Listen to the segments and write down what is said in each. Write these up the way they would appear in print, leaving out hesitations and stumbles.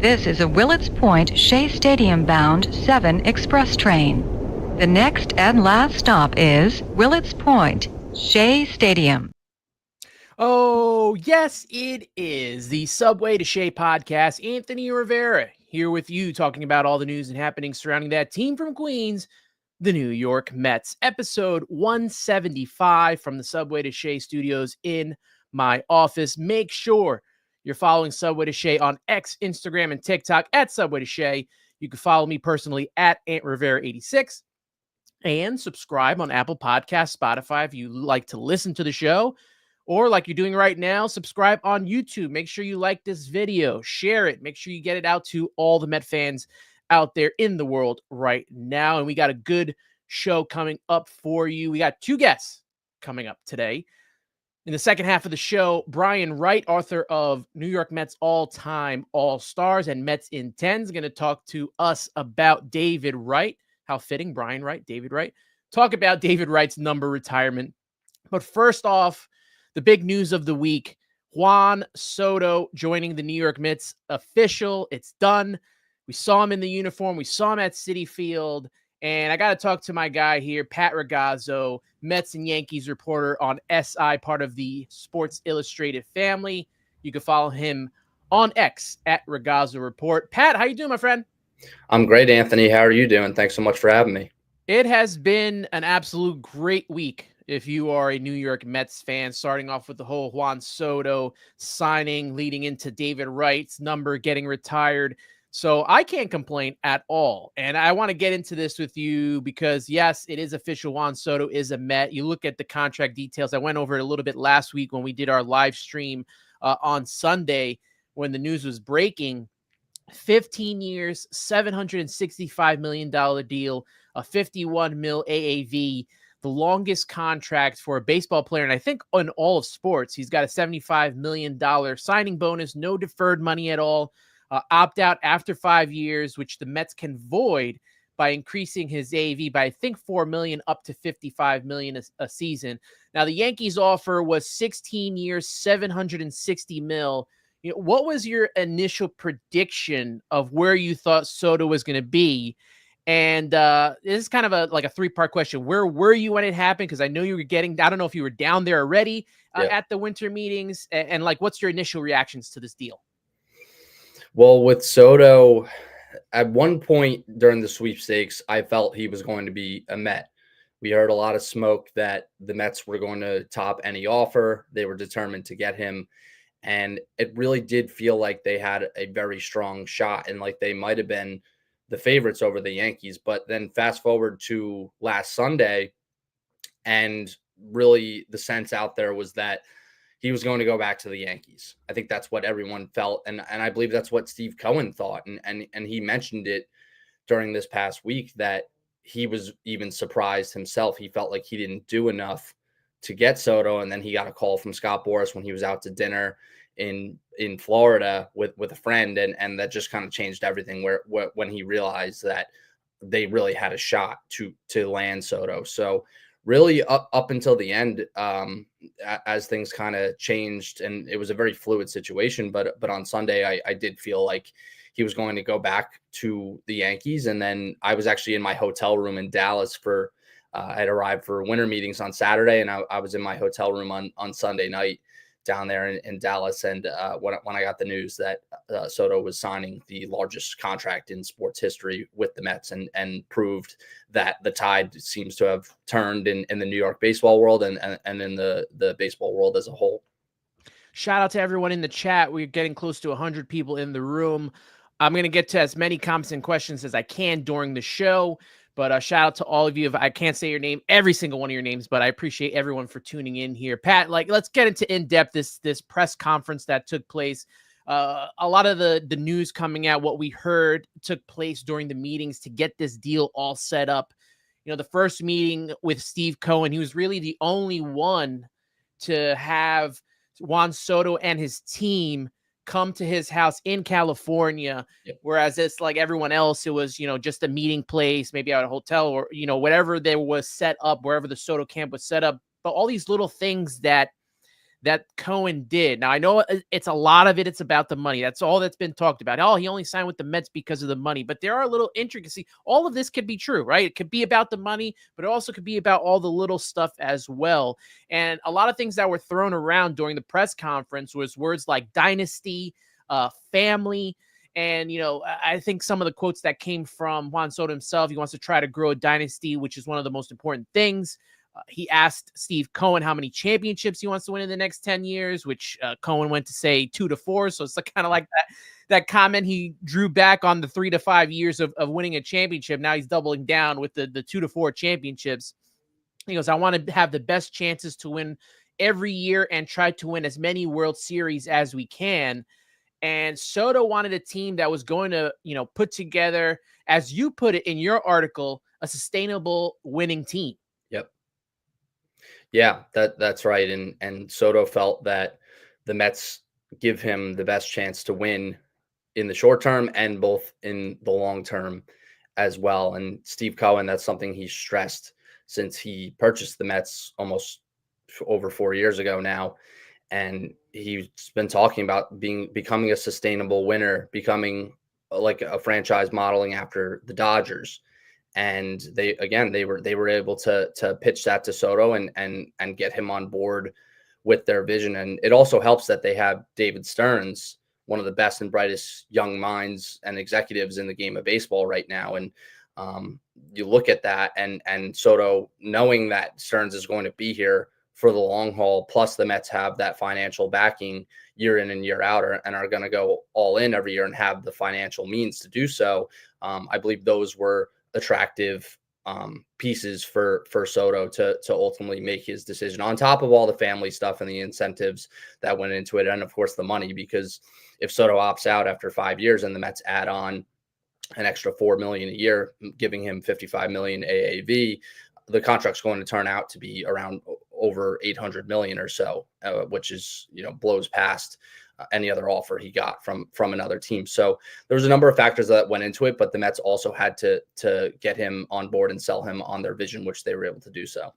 This is a Willets Point Shea Stadium bound 7 express train. The next and last stop is Willets Point, Shea Stadium. Oh, yes, it is the Subway to Shea podcast. Anthony Rivera here with you, talking about all the news and happenings surrounding that team from Queens, the New York Mets. Episode 175 from the Subway to Shea studios in my office. Make sure you're following Subway to Shea on X, Instagram, and TikTok at Subway to Shea. You can follow me personally at Ant Rivera86 and subscribe on Apple Podcasts, Spotify if you like to listen to the show. Or like you're doing right now, subscribe on YouTube. Make sure you like this video, share it. Make sure you get it out to all the Met fans out there in the world right now. And we got a good show coming up for you. We got 2 guests coming up today. In the second half of the show, Brian Wright, author of New York Mets All-Time All-Stars and Mets in 10, is going to talk to us about David Wright. How fitting, Brian Wright, David Wright. Talk about David Wright's number retirement. But first off, the big news of the week, Juan Soto joining the New York Mets. Official. It's done. We saw him in the uniform. We saw him at Citi Field. And I got to talk to my guy here, Pat Ragazzo, Mets and Yankees reporter on SI, part of the Sports Illustrated family. You can follow him on X at Ragazzo Report. Pat, how you doing, my friend? I'm great, Anthony. How are you doing? Thanks so much for having me. It has been an absolute great week if you are a New York Mets fan, starting off with the whole Juan Soto signing, leading into David Wright's number getting retired. So I can't complain at all. And I want to get into this with you because, yes, it is official. Juan Soto is a Met. You look at the contract details. I went over it a little bit last week when we did our live stream on Sunday when the news was breaking. 15 years, $765 million deal, a $51 million AAV, the longest contract for a baseball player, and I think in all of sports. He's got a $75 million signing bonus, no deferred money at all, opt out after 5 years, which the Mets can void by increasing his AAV by, I think, $4 million up to $55 million a season. Now, the Yankees offer was 16 years, $760 million. You know, what was your initial prediction of where you thought Soto was going to be? And this is kind of a 3-part question. Where were you when it happened? Because I know you were I don't know if you were down there already at the winter meetings. And what's your initial reactions to this deal? Well, with Soto, at one point during the sweepstakes, I felt he was going to be a Met. We heard a lot of smoke that the Mets were going to top any offer. They were determined to get him. And it really did feel like they had a very strong shot and like they might have been the favorites over the Yankees. But then fast forward to last Sunday, and really the sense out there was that he was going to go back to the Yankees. I think that's what everyone felt. And I believe that's what Steve Cohen thought. And he mentioned it during this past week that he was even surprised himself. He felt like he didn't do enough to get Soto. And then he got a call from Scott Boras when he was out to dinner in Florida with a friend. And that just kind of changed everything when he realized that they really had a shot to land Soto. So really up until the end, as things kind of changed, and it was a very fluid situation, but on Sunday, I did feel like he was going to go back to the Yankees. And then I was actually in my hotel room in Dallas I had arrived for winter meetings on Saturday, and I was in my hotel room on Sunday night down there in Dallas. And when I got the news that Soto was signing the largest contract in sports history with the Mets and proved that the tide seems to have turned in the New York baseball world and in the baseball world as a whole. Shout out to everyone in the chat. We're getting close to 100 people in the room. I'm going to get to as many comments and questions as I can during the show. But shout out to all of you. If I can't say your name, every single one of your names, but I appreciate everyone for tuning in here. Pat, let's get into in-depth this press conference that took place. A lot of the news coming out, what we heard took place during the meetings to get this deal all set up. You know, the first meeting with Steve Cohen, he was really the only one to have Juan Soto and his team come to his house in California. Yep. Whereas it's like everyone else, it was, just a meeting place, maybe at a hotel or, whatever there was set up, wherever the Soto camp was set up. But all these little things that that Cohen did. Now, I know it's a lot of it. It's about the money. That's all that's been talked about. Oh, he only signed with the Mets because of the money. But there are a little intricacy. All of this could be true, right? It could be about the money, but it also could be about all the little stuff as well. And a lot of things that were thrown around during the press conference was words like dynasty, family. And, I think some of the quotes that came from Juan Soto himself, he wants to try to grow a dynasty, which is one of the most important things. He asked Steve Cohen how many championships he wants to win in the next 10 years, which Cohen went to say 2 to 4. So it's kind of like that comment he drew back on the 3 to 5 years of winning a championship. Now he's doubling down with the 2 to 4 championships. He goes, I want to have the best chances to win every year and try to win as many World Series as we can. And Soto wanted a team that was going to, put together, as you put it in your article, a sustainable winning team. Yep. Yeah, that's right. And Soto felt that the Mets give him the best chance to win in the short term and both in the long term as well. And Steve Cohen, that's something he stressed since he purchased the Mets almost over 4 years ago now. And he's been talking about becoming a sustainable winner, becoming like a franchise modeling after the Dodgers. And they were able to pitch that to Soto and get him on board with their vision. And it also helps that they have David Stearns, one of the best and brightest young minds and executives in the game of baseball right now. And you look at that and Soto, knowing that Stearns is going to be here for the long haul, plus the Mets have that financial backing year in and year out and are going to go all in every year and have the financial means to do so. I believe those were attractive pieces for Soto to ultimately make his decision, on top of all the family stuff and the incentives that went into it. And of course the money, because if Soto opts out after 5 years and the Mets add on an extra $4 million a year, giving him $55 million AAV, the contract's going to turn out to be around over $800 million or so, which is, blows past any other offer he got from another team. So there was a number of factors that went into it, but the Mets also had to get him on board and sell him on their vision, which they were able to do so.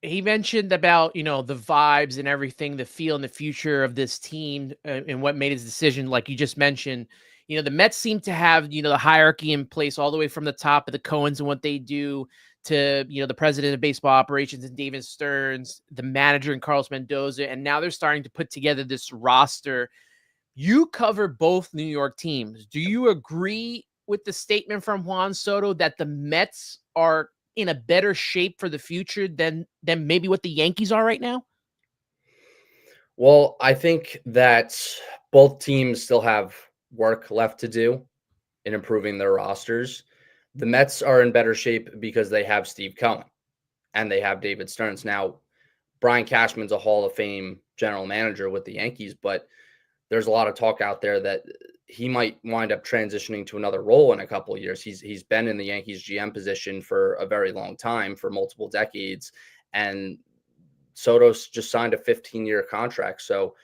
He mentioned about, the vibes and everything, the feel and the future of this team and what made his decision. Like you just mentioned, the Mets seem to have, the hierarchy in place all the way from the top of the Cohens and what they do to, the president of baseball operations and David Stearns, the manager and Carlos Mendoza. And now they're starting to put together this roster. You cover both New York teams. Do you agree with the statement from Juan Soto that the Mets are in a better shape for the future than maybe what the Yankees are right now? Well, I think that both teams still have work left to do in improving their rosters. The Mets are in better shape because they have Steve Cohen and they have David Stearns. Now, Brian Cashman's a Hall of Fame general manager with the Yankees, but there's a lot of talk out there that he might wind up transitioning to another role in a couple of years. He's been in the Yankees GM position for a very long time, for multiple decades, and Soto's just signed a 15-year contract. So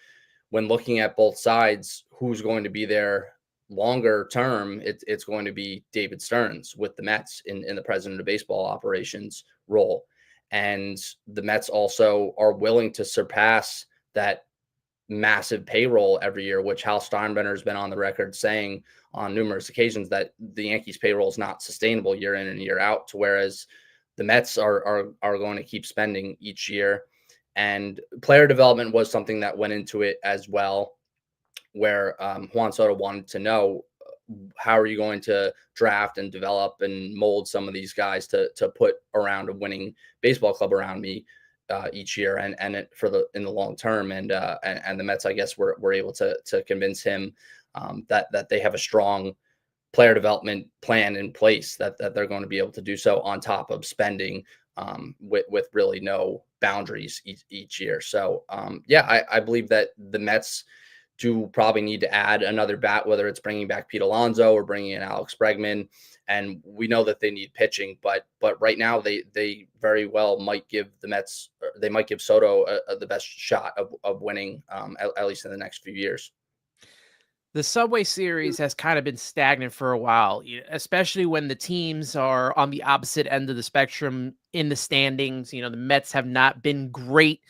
when looking at both sides, who's going to be there longer term, it's going to be David Stearns with the Mets in the president of baseball operations role. And the Mets also are willing to surpass that massive payroll every year, which Hal Steinbrenner has been on the record saying on numerous occasions that the Yankees payroll is not sustainable year in and year out, to whereas the Mets are going to keep spending each year. And player development was something that went into it as well, where Juan Soto wanted to know, how are you going to draft and develop and mold some of these guys to put around a winning baseball club around me each year and in the long term. And the Mets, I guess, were able to convince him that they have a strong player development plan in place, that they're going to be able to do so on top of spending with really no boundaries each year. So I believe that the Mets do probably need to add another bat, whether it's bringing back Pete Alonso or bringing in Alex Bregman. And we know that they need pitching, but right now they very well might give the Mets, they might give Soto the best shot of winning, at least in the next few years. The Subway Series has kind of been stagnant for a while, especially when the teams are on the opposite end of the spectrum in the standings. The Mets have not been great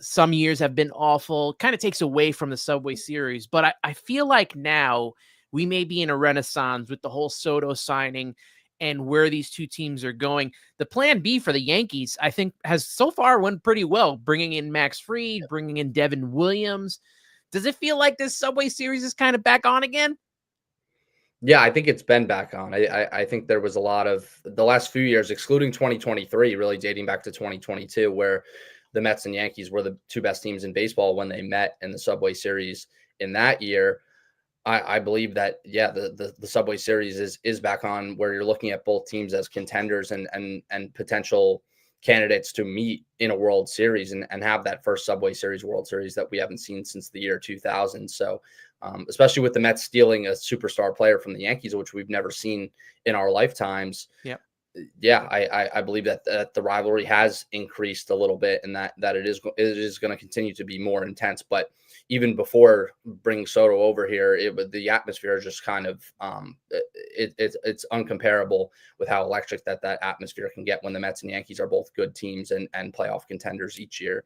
Some years have been awful, kind of takes away from the Subway Series. But I feel like now we may be in a renaissance with the whole Soto signing and where these two teams are going. The plan B for the Yankees, I think, has so far went pretty well, bringing in Max Fried, bringing in Devin Williams. Does it feel like this Subway Series is kind of back on again? Yeah, I think it's been back on. I think there was a lot of the last few years, excluding 2023, really dating back to 2022, where the Mets and Yankees were the two best teams in baseball when they met in the Subway Series in that year. I believe that, yeah, the Subway Series is back on, where you're looking at both teams as contenders and potential candidates to meet in a World Series and have that first Subway Series World Series that we haven't seen since the year 2000. So especially with the Mets stealing a superstar player from the Yankees, which we've never seen in our lifetimes. Yep. Yeah, I believe that the rivalry has increased a little bit, and that it is going to continue to be more intense. But even before bringing Soto over here, the atmosphere is just kind of it's uncomparable with how electric that atmosphere can get when the Mets and Yankees are both good teams and playoff contenders each year.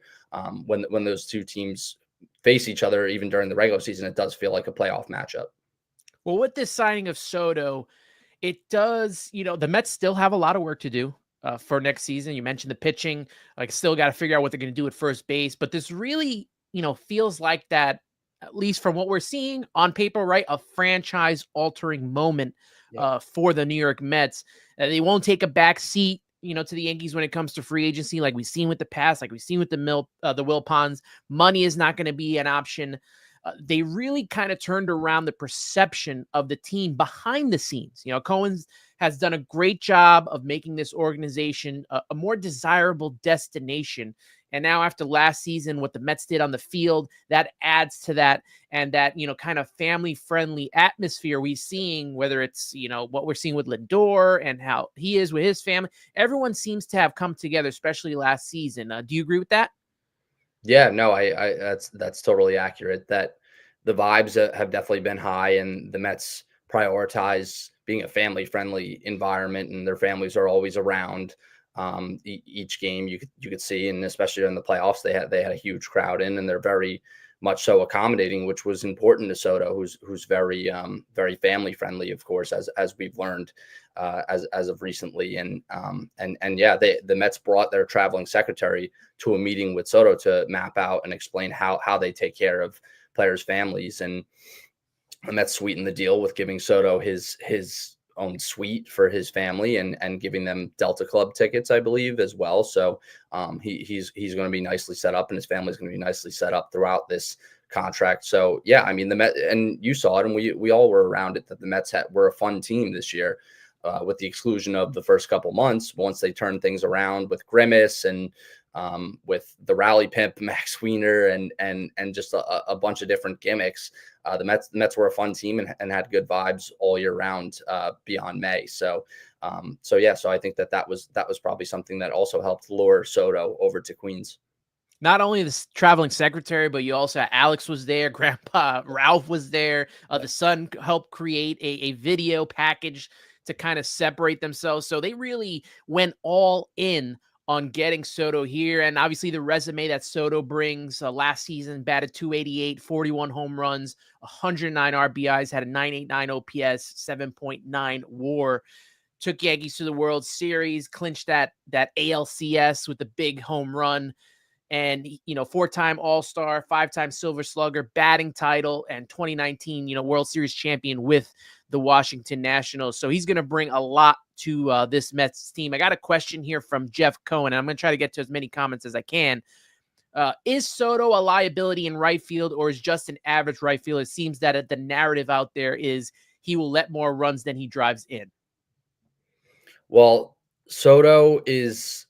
When those two teams face each other, even during the regular season, it does feel like a playoff matchup. Well, with this signing of Soto, it does, the Mets still have a lot of work to do for next season. You mentioned the pitching, like still got to figure out what they're going to do at first base, but this really, feels like that, at least from what we're seeing on paper, right? A franchise altering moment for the New York Mets. They won't take a back seat, to the Yankees when it comes to free agency, like we've seen with the past, like we've seen with the Wilpons. Money is not going to be an option. They really kind of turned around the perception of the team behind the scenes. Cohen has done a great job of making this organization a more desirable destination. And now after last season, what the Mets did on the field, that adds to that. And that, kind of family-friendly atmosphere we're seeing, whether it's, what we're seeing with Lindor and how he is with his family. Everyone seems to have come together, especially last season. Do you agree with that? Yeah, no, I that's totally accurate. That the vibes have definitely been high, and the Mets prioritize being a family-friendly environment, and their families are always around. Each game you could see, and especially in the playoffs, they had a huge crowd in, and they're very much so accommodating, which was important to Soto, who's very very family friendly, of course, as we've learned as of recently. And yeah, the Mets brought their traveling secretary to a meeting with Soto to map out and explain how they take care of players' families, and Mets sweetened the deal with giving Soto his own suite for his family and giving them Delta Club tickets, I believe, as well. So he's going to be nicely set up, and his family's going to be nicely set up throughout this contract. So yeah, I mean, the Mets, and you saw it, and we all were around it, that the Mets were a fun team this year, with the exclusion of the first couple months. Once they turned things around with Grimace and with the rally pimp Max Wiener and just a bunch of different gimmicks. The Mets were a fun team and had good vibes all year round beyond May. So yeah, so I think that was probably something that also helped lure Soto over to Queens. Not only the traveling secretary, but you also had Alex was there, Grandpa Ralph was there. The son helped create a video package to kind of separate themselves. So they really went all in on getting Soto here. And obviously the resume that Soto brings, last season batted .288, 41 home runs, 109 RBIs, had a .989 OPS, 7.9 WAR. Took Yankees to the World Series, clinched that ALCS with the big home run. And, 4-time All-Star, 5-time Silver Slugger, batting title, and 2019, World Series champion with the Washington Nationals. So he's going to bring a lot to this Mets team. I got a question here from Jeff Cohen, and I'm going to try to get to as many comments as I can. Is Soto a liability in right field, or is just an average right fielder? It seems that the narrative out there is he will let more runs than he drives in. Well, Soto is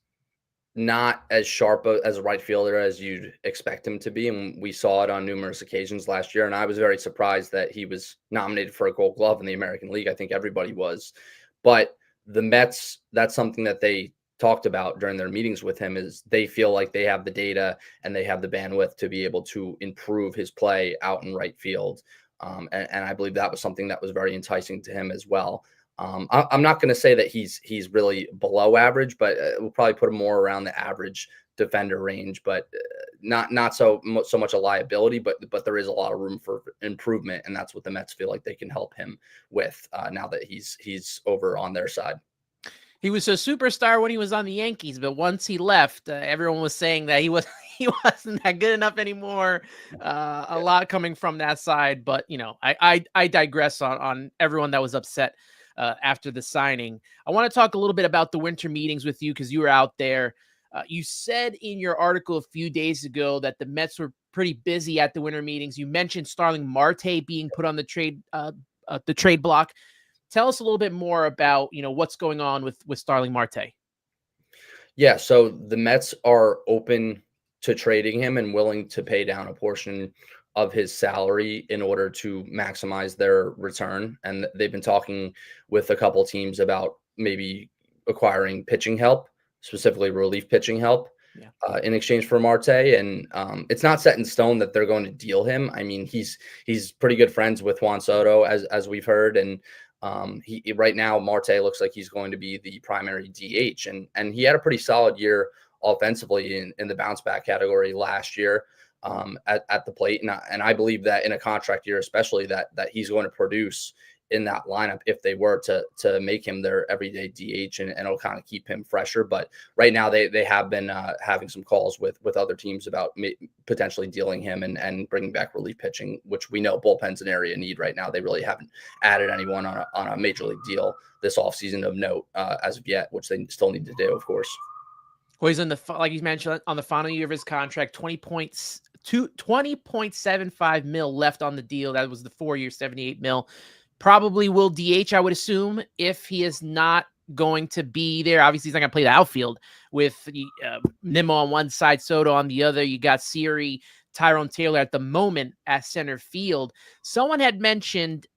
not as sharp as a right fielder as you'd expect him to be. And we saw it on numerous occasions last year. And I was very surprised that he was nominated for a Gold Glove in the American League. I think everybody was. But the Mets, that's something that they talked about during their meetings with him, is they feel like they have the data and they have the bandwidth to be able to improve his play out in right field. And I believe that was something that was very enticing to him as well. I'm not going to say that he's really below average, but we'll probably put him more around the average defender range, but not so much a liability, but there is a lot of room for improvement, and that's what the Mets feel like they can help him with now that he's over on their side. He was a superstar when he was on the Yankees, but once he left, everyone was saying that he wasn't that good enough anymore. A lot coming from that side, but I digress on everyone that was upset after the signing. I want to talk a little bit about the winter meetings with you because you were out there. You said in your article a few days ago that the Mets were pretty busy at the winter meetings. You mentioned Starling Marte being put on the trade block. Tell us a little bit more about, what's going on with Starling Marte. Yeah, so the Mets are open to trading him and willing to pay down a portion of his salary in order to maximize their return. And they've been talking with a couple teams about maybe acquiring pitching help, specifically relief pitching help, in exchange for Marte. And it's not set in stone that they're going to deal him. I mean, he's pretty good friends with Juan Soto, as we've heard, and he right now Marte looks like he's going to be the primary DH, and he had a pretty solid year offensively in the bounce back category last year at the plate, and I believe that in a contract year, especially that he's going to produce in that lineup if they were to make him their everyday DH, and it'll kind of keep him fresher. But right now they have been having some calls with other teams about potentially dealing him and bringing back relief pitching, which we know bullpen's an area need right now. They really haven't added anyone on a major league deal this offseason of note as of yet, which they still need to do, of course. Well, he's like you mentioned, on the final year of his contract, 20.75 mil left on the deal. That was the 4-year, 78 mil. Probably will DH, I would assume, if he is not going to be there. Obviously, he's not going to play the outfield with Nimmo on one side, Soto on the other. You got Siri, Tyrone Taylor at the moment at center field. Someone had mentioned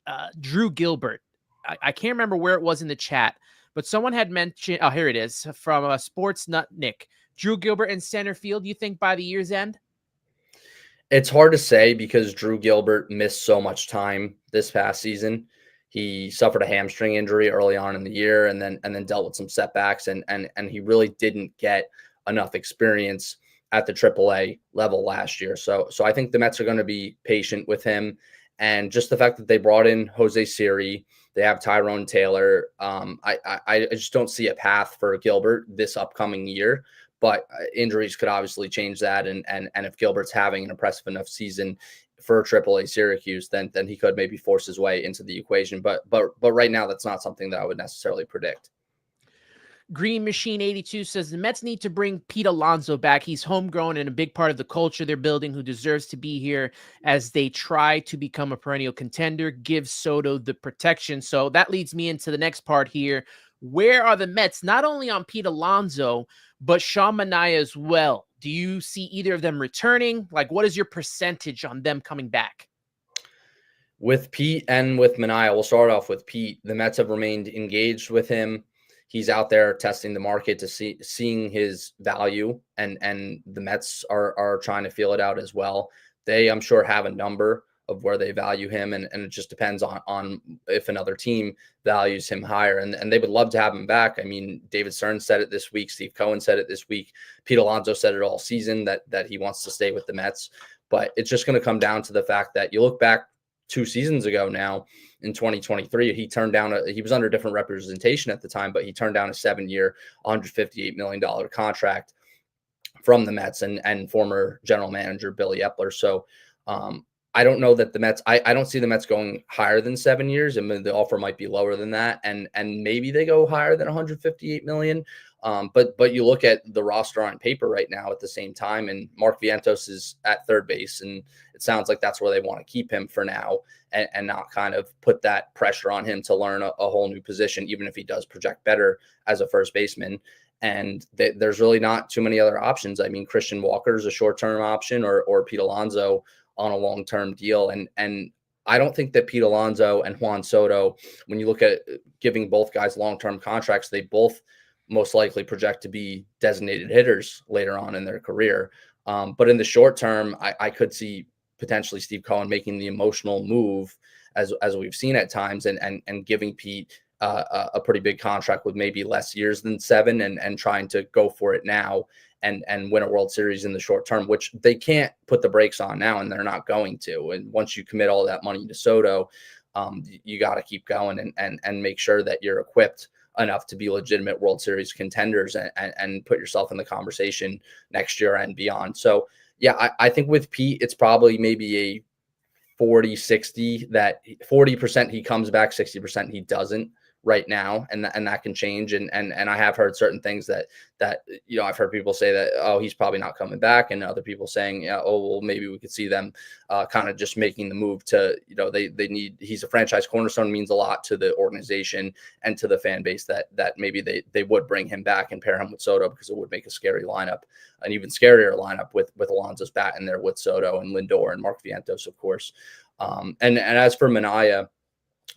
Drew Gilbert. I can't remember where it was in the chat, but someone had mentioned, oh, here it is, from Sports Nut Nick. Drew Gilbert in center field, you think by the year's end? It's hard to say because Drew Gilbert missed so much time this past season. He suffered a hamstring injury early on in the year and then dealt with some setbacks, and he really didn't get enough experience at the AAA level last year. So I think the Mets are going to be patient with him, and just the fact that they brought in Jose Siri, they have Tyrone Taylor. I just don't see a path for Gilbert this upcoming year. But injuries could obviously change that, and if Gilbert's having an impressive enough season for AAA Syracuse, then he could maybe force his way into the equation. But right now, that's not something that I would necessarily predict. Green Machine 82 says the Mets need to bring Pete Alonso back. He's homegrown and a big part of the culture they're building, who deserves to be here as they try to become a perennial contender. Give Soto the protection. So that leads me into the next part here. Where are the Mets, not only on Pete Alonso, but Sean Manaea as well? Do you see either of them returning? Like, what is your percentage on them coming back? With Pete and with Manaea, we'll start off with Pete. The Mets have remained engaged with him. He's out there testing the market to seeing his value, and the Mets are trying to feel it out as well. They, I'm sure, have a number of where they value him, and it just depends on if another team values him higher, and they would love to have him back. I mean, David Stern said it this week, Steve Cohen said it this week, Pete Alonso said it all season that he wants to stay with the Mets. But it's just going to come down to the fact that you look back 2 seasons ago now in 2023, he turned down he was under different representation at the time, but he turned down a 7-year, $158 million contract from the Mets and former general manager Billy Epler. So I don't know that the Mets, I don't see the Mets going higher than 7 years. I mean, the offer might be lower than that. And maybe they go higher than 158 million. But you look at the roster on paper right now at the same time, and Mark Vientos is at third base, and it sounds like that's where they want to keep him for now and not kind of put that pressure on him to learn a whole new position, even if he does project better as a first baseman. And there's really not too many other options. I mean, Christian Walker is a short-term option, or Pete Alonso on a long-term deal. And I don't think that Pete Alonso and Juan Soto, when you look at giving both guys long-term contracts, they both most likely project to be designated hitters later on in their career. But in the short term, I could see potentially Steve Cohen making the emotional move as we've seen at times and giving Pete a pretty big contract with maybe less years than 7, and trying to go for it now and win a World Series in the short term, which they can't put the brakes on now, and they're not going to. And once you commit all that money to Soto, you got to keep going and make sure that you're equipped enough to be legitimate World Series contenders and put yourself in the conversation next year and beyond. So yeah, I think with Pete, it's probably maybe a 40-60, that 40% he comes back, 60% he doesn't right now, and that can change. And I have heard certain things that I've heard people say that, oh, he's probably not coming back, and other people saying, yeah, oh, well, maybe we could see them kind of just making the move to, they need, he's a franchise cornerstone, means a lot to the organization and to the fan base, that maybe they would bring him back and pair him with Soto, because it would make a scary lineup, an even scarier lineup with Alonso's bat in there with Soto and Lindor and Mark Vientos, of course. And as for Manaea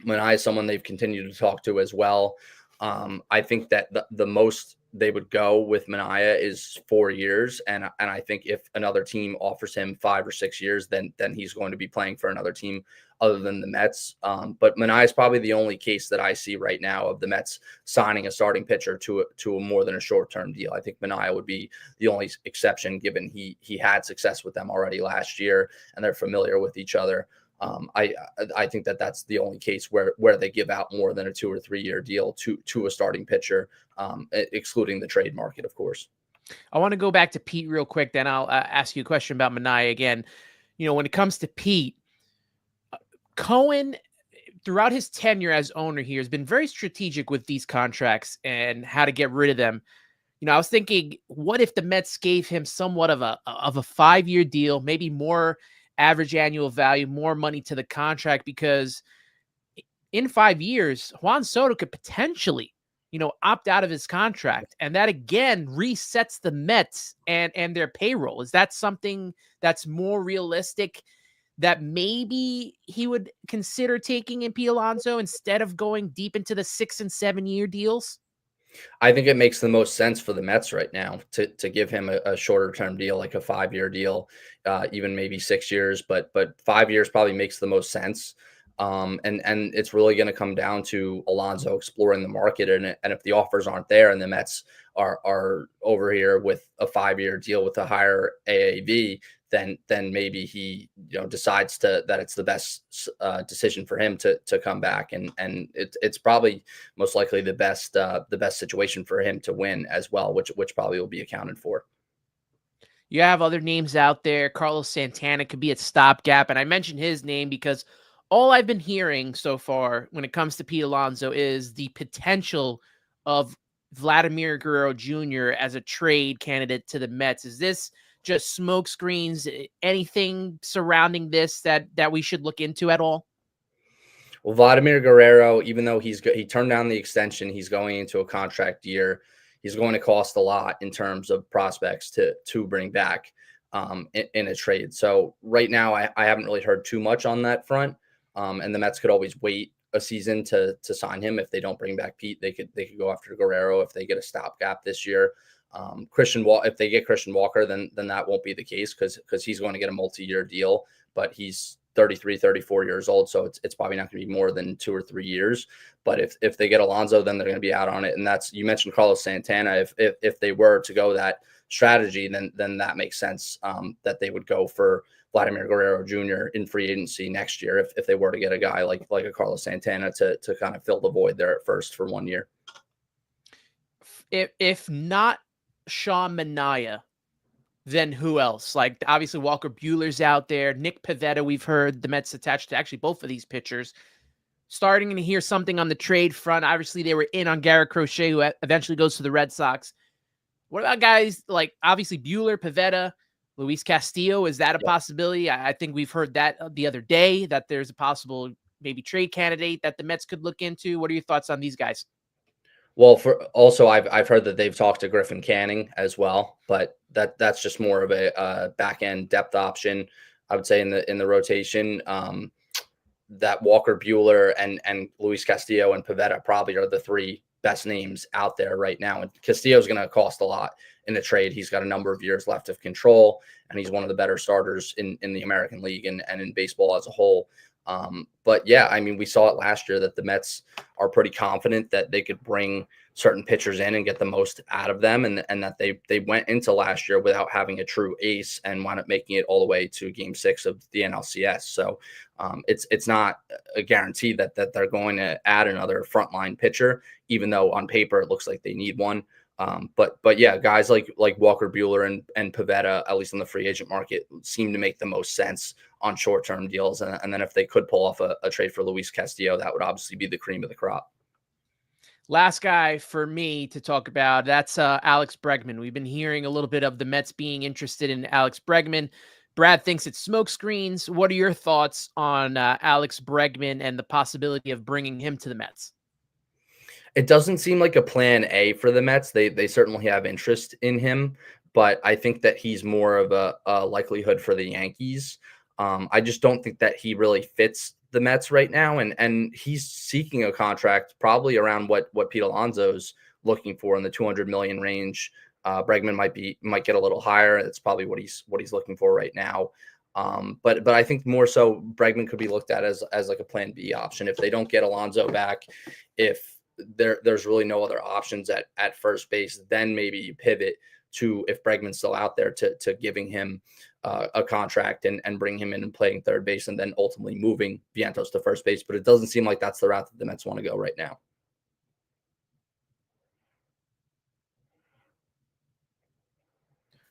is someone they've continued to talk to as well. I think that the most they would go with Manaea is 4 years. And I think if another team offers him 5 or 6 years, then he's going to be playing for another team other than the Mets. But Manaea is probably the only case that I see right now of the Mets signing a starting pitcher to a more than a short-term deal. I think Manaea would be the only exception, given he had success with them already last year and they're familiar with each other. I think that's the only case where they give out more than a 2 or 3 year deal to a starting pitcher, excluding the trade market, of course. I want to go back to Pete real quick, then I'll ask you a question about Manaea again. When it comes to Pete, Cohen, throughout his tenure as owner here, has been very strategic with these contracts and how to get rid of them. I was thinking, what if the Mets gave him somewhat of a 5-year deal, maybe more average annual value, more money to the contract, because in 5 years, Juan Soto could potentially, opt out of his contract. And that again resets the Mets and their payroll. Is that something that's more realistic that maybe he would consider taking in Pete Alonso instead of going deep into the 6 and 7 year deals? I think it makes the most sense for the Mets right now to give him a shorter term deal, like a 5-year deal, even maybe 6 years, but 5 years probably makes the most sense. And it's really going to come down to Alonso exploring the market, and if the offers aren't there and the Mets are over here with a 5-year deal with a higher AAV, then maybe he decides that it's the best decision for him to come back, and it's probably most likely the best situation for him to win as well, which probably will be accounted for. You have other names out there. Carlos Santana could be a stopgap, and I mentioned his name because all I've been hearing so far when it comes to Pete Alonso is the potential of Vladimir Guerrero Jr. as a trade candidate to the Mets. Is this just smoke screens? Anything surrounding this that we should look into at all? Well, Vladimir Guerrero, even though he turned down the extension, he's going into a contract year. He's going to cost a lot in terms of prospects to bring back in a trade. So right now, I haven't really heard too much on that front. And the Mets could always wait a season to sign him. If they don't bring back Pete, they could go after Guerrero if they get a stopgap this year. If they get Christian Walker, then that won't be the case, because he's going to get a multi-year deal, but he's 33, 34 years old. So it's probably not going to be more than 2 or 3 years. But if they get Alonso, then they're going to be out on it. And you mentioned Carlos Santana. If they were to go that strategy, then that makes sense, that they would go for Vladimir Guerrero Jr. in free agency next year, if they were to get a guy like a Carlos Santana to kind of fill the void there at first for 1 year. If not Sean Manaea, then who else? Like, obviously Walker Buehler's out there. Nick Pivetta, we've heard the Mets attached to actually both of these pitchers. Starting to hear something on the trade front. Obviously, they were in on Garrett Crochet, who eventually goes to the Red Sox. What about guys like, obviously, Buehler, Pivetta, Luis Castillo? Is that a possibility? I think we've heard that the other day, that there's a possible maybe trade candidate that the Mets could look into. What are your thoughts on these guys? Well, I've heard that they've talked to Griffin Canning as well, but that's just more of a back end depth option, I would say, in the rotation. That Walker Buehler and Luis Castillo and Pivetta probably are the three best names out there right now. And Castillo's going to cost a lot in the trade. He's got a number of years left of control, and he's one of the better starters in the American League and in baseball as a whole. But yeah, I mean, we saw it last year that the Mets are pretty confident that they could bring certain pitchers in and get the most out of them, and that they went into last year without having a true ace and wound up making it all the way to Game 6 of the NLCS. So it's not a guarantee that they're going to add another frontline pitcher, even though on paper it looks like they need one. But yeah, guys like Walker Buehler and Pivetta, at least on the free agent market, seem to make the most sense on short-term deals. And then if they could pull off a trade for Luis Castillo, that would obviously be the cream of the crop. Last guy for me to talk about, that's Alex Bregman. We've been hearing a little bit of the Mets being interested in Alex Bregman. Brad thinks it's smoke screens. What are your thoughts on Alex Bregman and the possibility of bringing him to the Mets? It doesn't seem like a plan A for the Mets. They certainly have interest in him, but I think that he's more of a likelihood for the Yankees. I just don't think that he really fits the Mets right now, and he's seeking a contract probably around what Pete Alonso's looking for in the $200 million range. Bregman might get a little higher. That's probably what he's looking for right now. But I think more so Bregman could be looked at as like a plan B option if they don't get Alonso back. If there's really no other options at first base, then maybe you pivot to, if Bregman's still out there, to giving him a contract and bring him in and playing third base, and then ultimately moving Vientos to first base. But it doesn't seem like that's the route that the Mets want to go right now.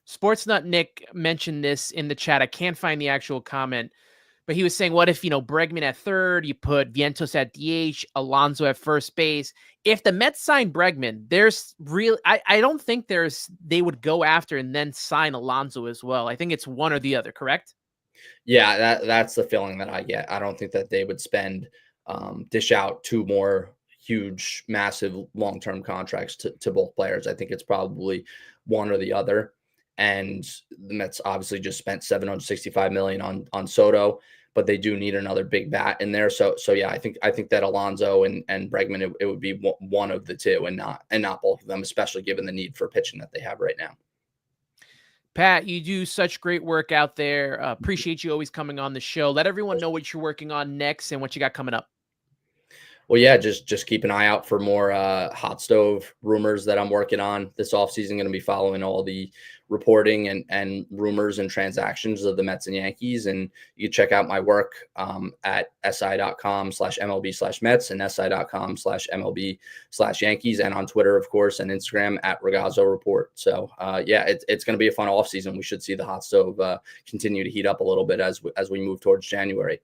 Sportsnut Nick mentioned this in the chat. I can't find the actual comment, but he was saying, what if, Bregman at third, you put Vientos at DH, Alonso at first base? If the Mets sign Bregman, I don't think they would go after and then sign Alonso as well. I think it's one or the other, correct? Yeah, that's the feeling that I get. I don't think that they would dish out two more huge, massive, long-term contracts to both players. I think it's probably one or the other. And the Mets obviously just spent $765 million on Soto, but they do need another big bat in there. So yeah, I think that Alonso and Bregman, it would be one of the two, and not both of them, especially given the need for pitching that they have right now. Pat, you do such great work out there. Appreciate you always coming on the show. Let everyone know what you're working on next and what you got coming up. Well, yeah, just keep an eye out for more hot stove rumors that I'm working on this offseason. Going to be following all the reporting and rumors and transactions of the Mets and Yankees. And you can check out my work at si.com/MLB/Mets and si.com/MLB/Yankees, and on Twitter, of course, and Instagram at Ragazzo Report. So yeah, it's going to be a fun offseason. We should see the hot stove continue to heat up a little bit as we move towards January.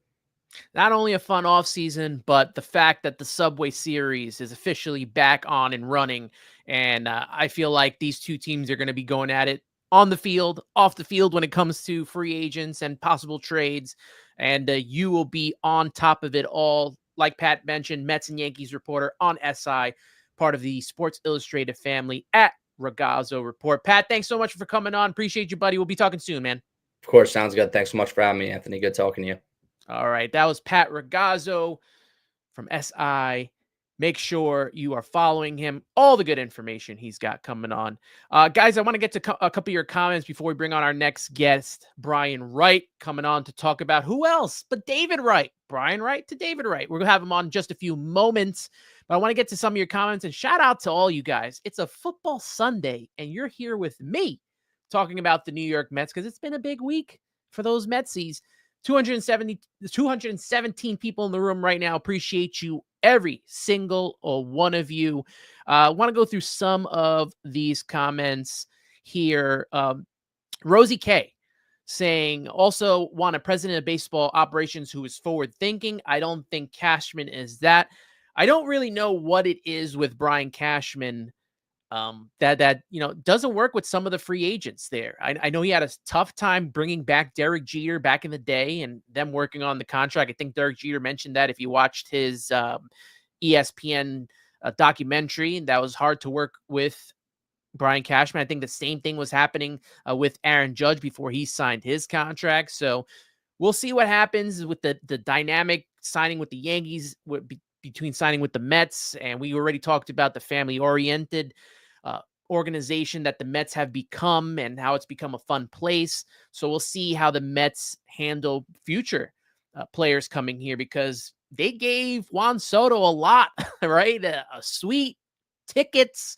Not only a fun offseason, but the fact that the Subway Series is officially back on and running. And I feel like these two teams are going to be going at it on the field, off the field when it comes to free agents and possible trades. And you will be on top of it all. Like Pat mentioned, Mets and Yankees reporter on SI, part of the Sports Illustrated family at Ragazzo Report. Pat, thanks so much for coming on. Appreciate you, buddy. We'll be talking soon, man. Of course. Sounds good. Thanks so much for having me, Anthony. Good talking to you. All right. That was Pat Ragazzo from SI. Make sure you are following him. All the good information he's got coming on. Guys, I want to get to a couple of your comments before we bring on our next guest, Brian Wright, coming on to talk about who else but David Wright. Brian Wright to David Wright. We're going to have him on in just a few moments. But I want to get to some of your comments and shout out to all you guys. It's a football Sunday, and you're here with me talking about the New York Mets because it's been a big week for those Metsies. 217 people in the room right now. Appreciate you, every single one of you. I want to go through some of these comments here. Rosie K saying, also want a president of baseball operations who is forward thinking. I don't think Cashman is that. I don't really know what it is with Brian Cashman that doesn't work with some of the free agents there. I know he had a tough time bringing back Derek Jeter back in the day and them working on the contract. I think Derek Jeter mentioned that if you watched his ESPN documentary, that was hard to work with Brian Cashman. I think the same thing was happening with Aaron Judge before he signed his contract. So we'll see what happens with the dynamic signing with the Yankees between signing with the Mets, and we already talked about the family-oriented organization that the Mets have become and how it's become a fun place. So we'll see how the Mets handle future players coming here, because they gave Juan Soto a lot, right? A suite, tickets,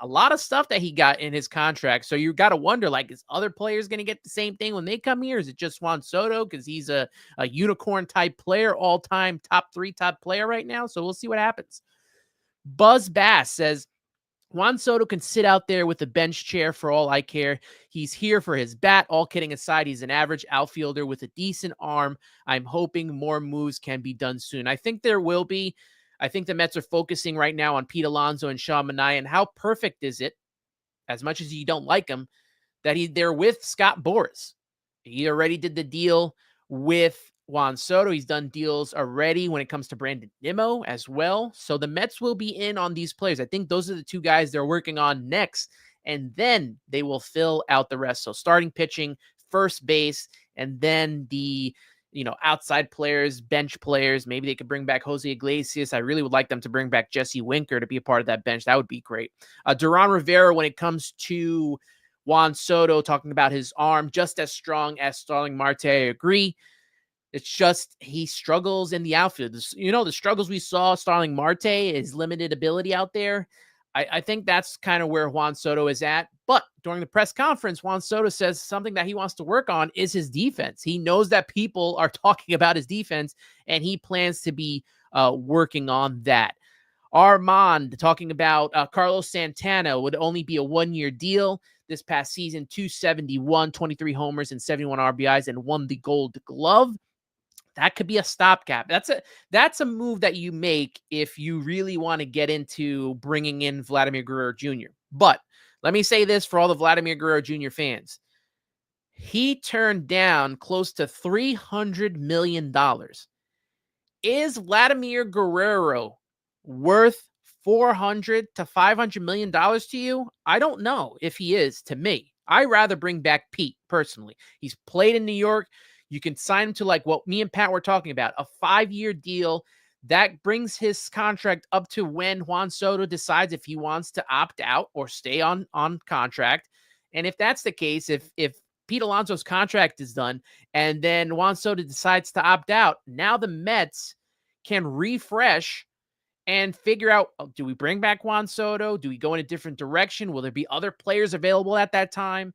a lot of stuff that he got in his contract. So you got to wonder, like, is other players going to get the same thing when they come here? Is it just Juan Soto because he's a unicorn type player, all-time top 3 top player right now? So we'll see what happens. Buzz Bass says, Juan Soto can sit out there with a bench chair for all I care. He's here for his bat. All kidding aside, he's an average outfielder with a decent arm. I'm hoping more moves can be done soon. I think there will be. I think the Mets are focusing right now on Pete Alonso and Sean Manaea. And how perfect is it, as much as you don't like him, that they're with Scott Boras? He already did the deal with Juan Soto. He's done deals already when it comes to Brandon Nimmo as well. So the Mets will be in on these players. I think those are the 2 guys they're working on next, and then they will fill out the rest. So starting pitching, first base, and then the outside players, bench players. Maybe they could bring back Jose Iglesias. I really would like them to bring back Jesse Winker to be a part of that bench. That would be great. Duran Rivera, when it comes to Juan Soto, talking about his arm, just as strong as Starling Marte. I agree. It's just he struggles in the outfield. The struggles we saw Starling Marte, his limited ability out there. I think that's kind of where Juan Soto is at. But during the press conference, Juan Soto says something that he wants to work on is his defense. He knows that people are talking about his defense, and he plans to be working on that. Armand talking about Carlos Santana would only be a 1-year deal. This past season, 271, 23 homers and 71 RBIs, and won the Gold Glove. That could be a stopgap. That's a move that you make if you really want to get into bringing in Vladimir Guerrero Jr. But let me say this for all the Vladimir Guerrero Jr. fans. He turned down close to $300 million. Is Vladimir Guerrero worth $400 to $500 million to you? I don't know if he is to me. I'd rather bring back Pete personally. He's played in New York. You can sign him to, like what me and Pat were talking about, a 5-year deal that brings his contract up to when Juan Soto decides if he wants to opt out or stay on contract. And if that's the case, if Pete Alonso's contract is done and then Juan Soto decides to opt out, now the Mets can refresh and figure out, do we bring back Juan Soto? Do we go in a different direction? Will there be other players available at that time?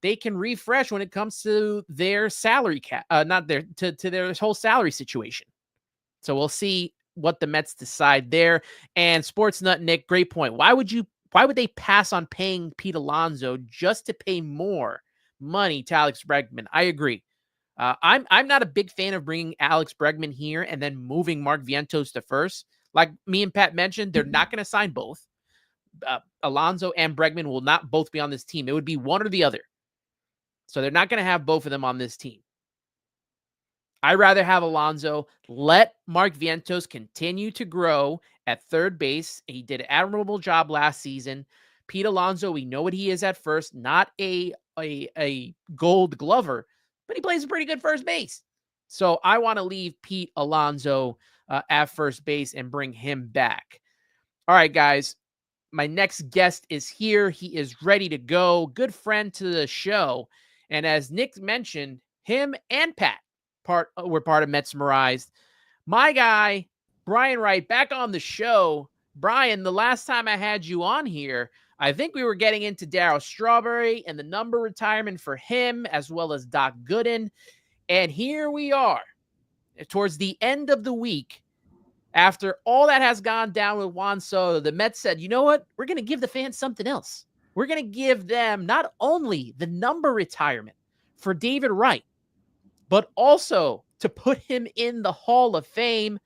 They can refresh when it comes to their salary cap, to their whole salary situation. So we'll see what the Mets decide there. And Sports Nut Nick, great point. Why would they pass on paying Pete Alonso just to pay more money to Alex Bregman? I agree. I'm not a big fan of bringing Alex Bregman here and then moving Mark Vientos to first. Like me and Pat mentioned, they're not going to sign both. Alonso and Bregman will not both be on this team. It would be one or the other. So they're not going to have both of them on this team. I'd rather have Alonso. Let Mark Vientos continue to grow at third base. He did an admirable job last season. Pete Alonso, we know what he is at first. Not a Gold Glover, but he plays a pretty good first base. So I want to leave Pete Alonso at first base and bring him back. All right, guys. My next guest is here. He is ready to go. Good friend to the show. And as Nick mentioned, him and Pat were part of Metsmerized. My guy, Brian Wright, back on the show. Brian, the last time I had you on here, I think we were getting into Darryl Strawberry and the number retirement for him, as well as Doc Gooden. And here we are, towards the end of the week. After all that has gone down with Juan Soto, the Mets said, you know what? We're going to give the fans something else. We're going to give them not only the number retirement for David Wright, but also to put him in the Hall of Fame.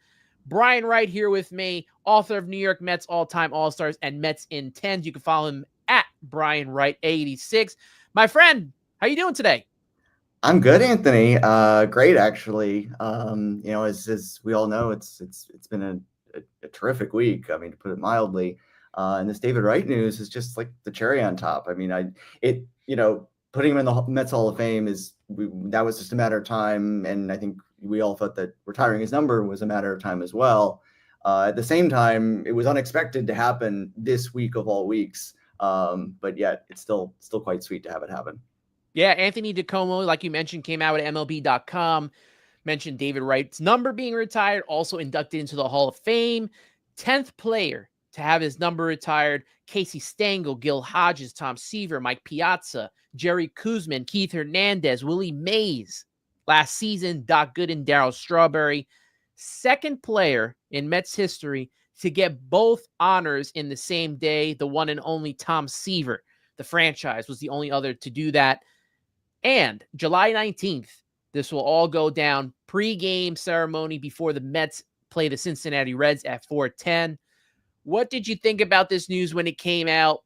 Brian Wright here with me, author of New York Mets All-Time All-Stars and Mets in 10s. You can follow him at Brian Wright 86. My friend, how you doing today? I'm good, Anthony. Great, actually. As we all know, it's been a terrific week. I mean, to put it mildly. And this David Wright news is just like the cherry on top. I mean, putting him in the Mets Hall of Fame that was just a matter of time. And I think we all thought that retiring his number was a matter of time as well. At the same time, it was unexpected to happen this week of all weeks. But yet it's still quite sweet to have it happen. Yeah, Anthony DiComo, like you mentioned, came out at MLB.com, mentioned David Wright's number being retired, also inducted into the Hall of Fame. 10th player to have his number retired: Casey Stengel, Gil Hodges, Tom Seaver, Mike Piazza, Jerry Kuzman, Keith Hernandez, Willie Mays. Last season, Doc Gooden, Darryl Strawberry. Second player in Mets history to get both honors in the same day, the one and only Tom Seaver. The franchise was the only other to do that. And July 19th, this will all go down. Pre-game ceremony before the Mets play the Cincinnati Reds at 4:10. What did you think about this news when it came out?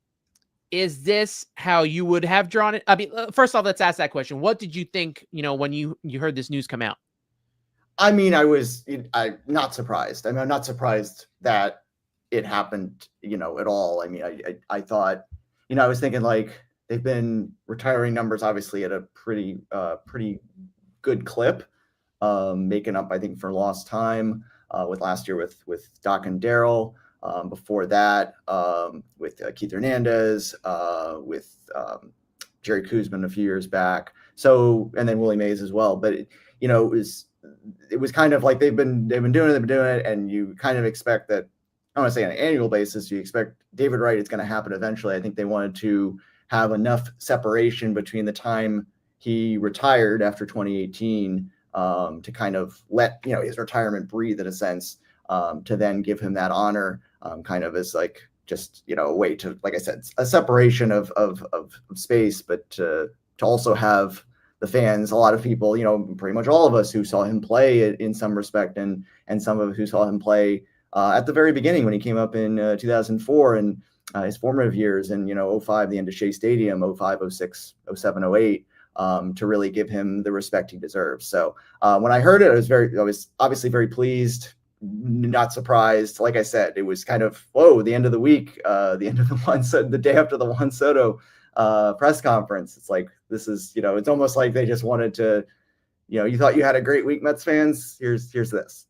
Is this how you would have drawn it? I mean, first off, let's ask that question. What did you think, when you heard this news come out? I mean, I'm not surprised. I mean, I'm not surprised that it happened, at all. I mean, I thought, I was thinking like they've been retiring numbers obviously at a pretty good clip, making up, I think, for lost time with last year with Doc and Darryl. Before that, with Keith Hernandez, with Jerry Kuzman a few years back. So, and then Willie Mays as well. But it was kind of like they've been doing it, and you kind of expect that. I don't want to say on an annual basis, you expect David Wright, it's going to happen eventually. I think they wanted to have enough separation between the time he retired after 2018 to kind of let his retirement breathe in a sense, to then give him that honor, kind of as like just a way to, like I said, a separation of space, but to also have the fans, a lot of people, pretty much all of us who saw him play in some respect, and some of us who saw him play at the very beginning when he came up in 2004 and his formative years, and 05, the end of Shea Stadium, 05, 06, 07, 08, to really give him the respect he deserves. So when I heard it, I was obviously very pleased, not surprised. Like I said, it was kind of, whoa, the end of the week, the end of the day after the Juan Soto press conference. It's like, this is, it's almost like they just wanted to, you thought you had a great week, Mets fans. Here's this.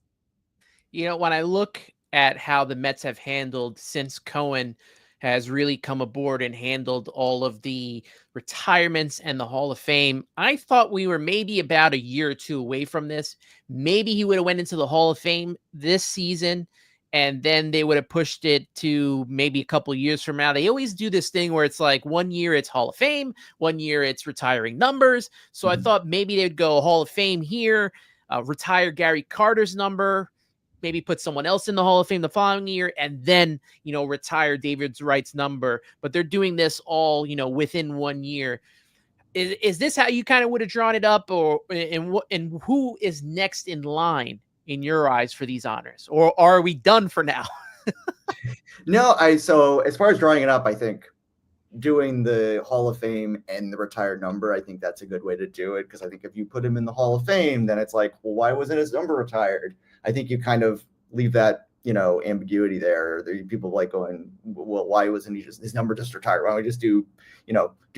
When I look at how the Mets have handled since Cohen has really come aboard and handled all of the retirements and the Hall of Fame, I thought we were maybe about a year or two away from this. Maybe he would have went into the Hall of Fame this season, and then they would have pushed it to maybe a couple of years from now. They always do this thing where it's like 1 year it's Hall of Fame, 1 year it's retiring numbers. So I thought maybe they would go Hall of Fame here, retire Gary Carter's number, maybe put someone else in the Hall of Fame the following year, and then, retire David Wright's number. But they're doing this all, within 1 year. Is this how you kind of would have drawn it up, and who is next in line in your eyes for these honors, or are we done for now? No, so as far as drawing it up, I think doing the Hall of Fame and the retired number, I think that's a good way to do it, because I think if you put him in the Hall of Fame, then it's like, well, why wasn't his number retired? I think you kind of leave that, ambiguity there. People like going, well, why wasn't his number just retired? Why don't we just do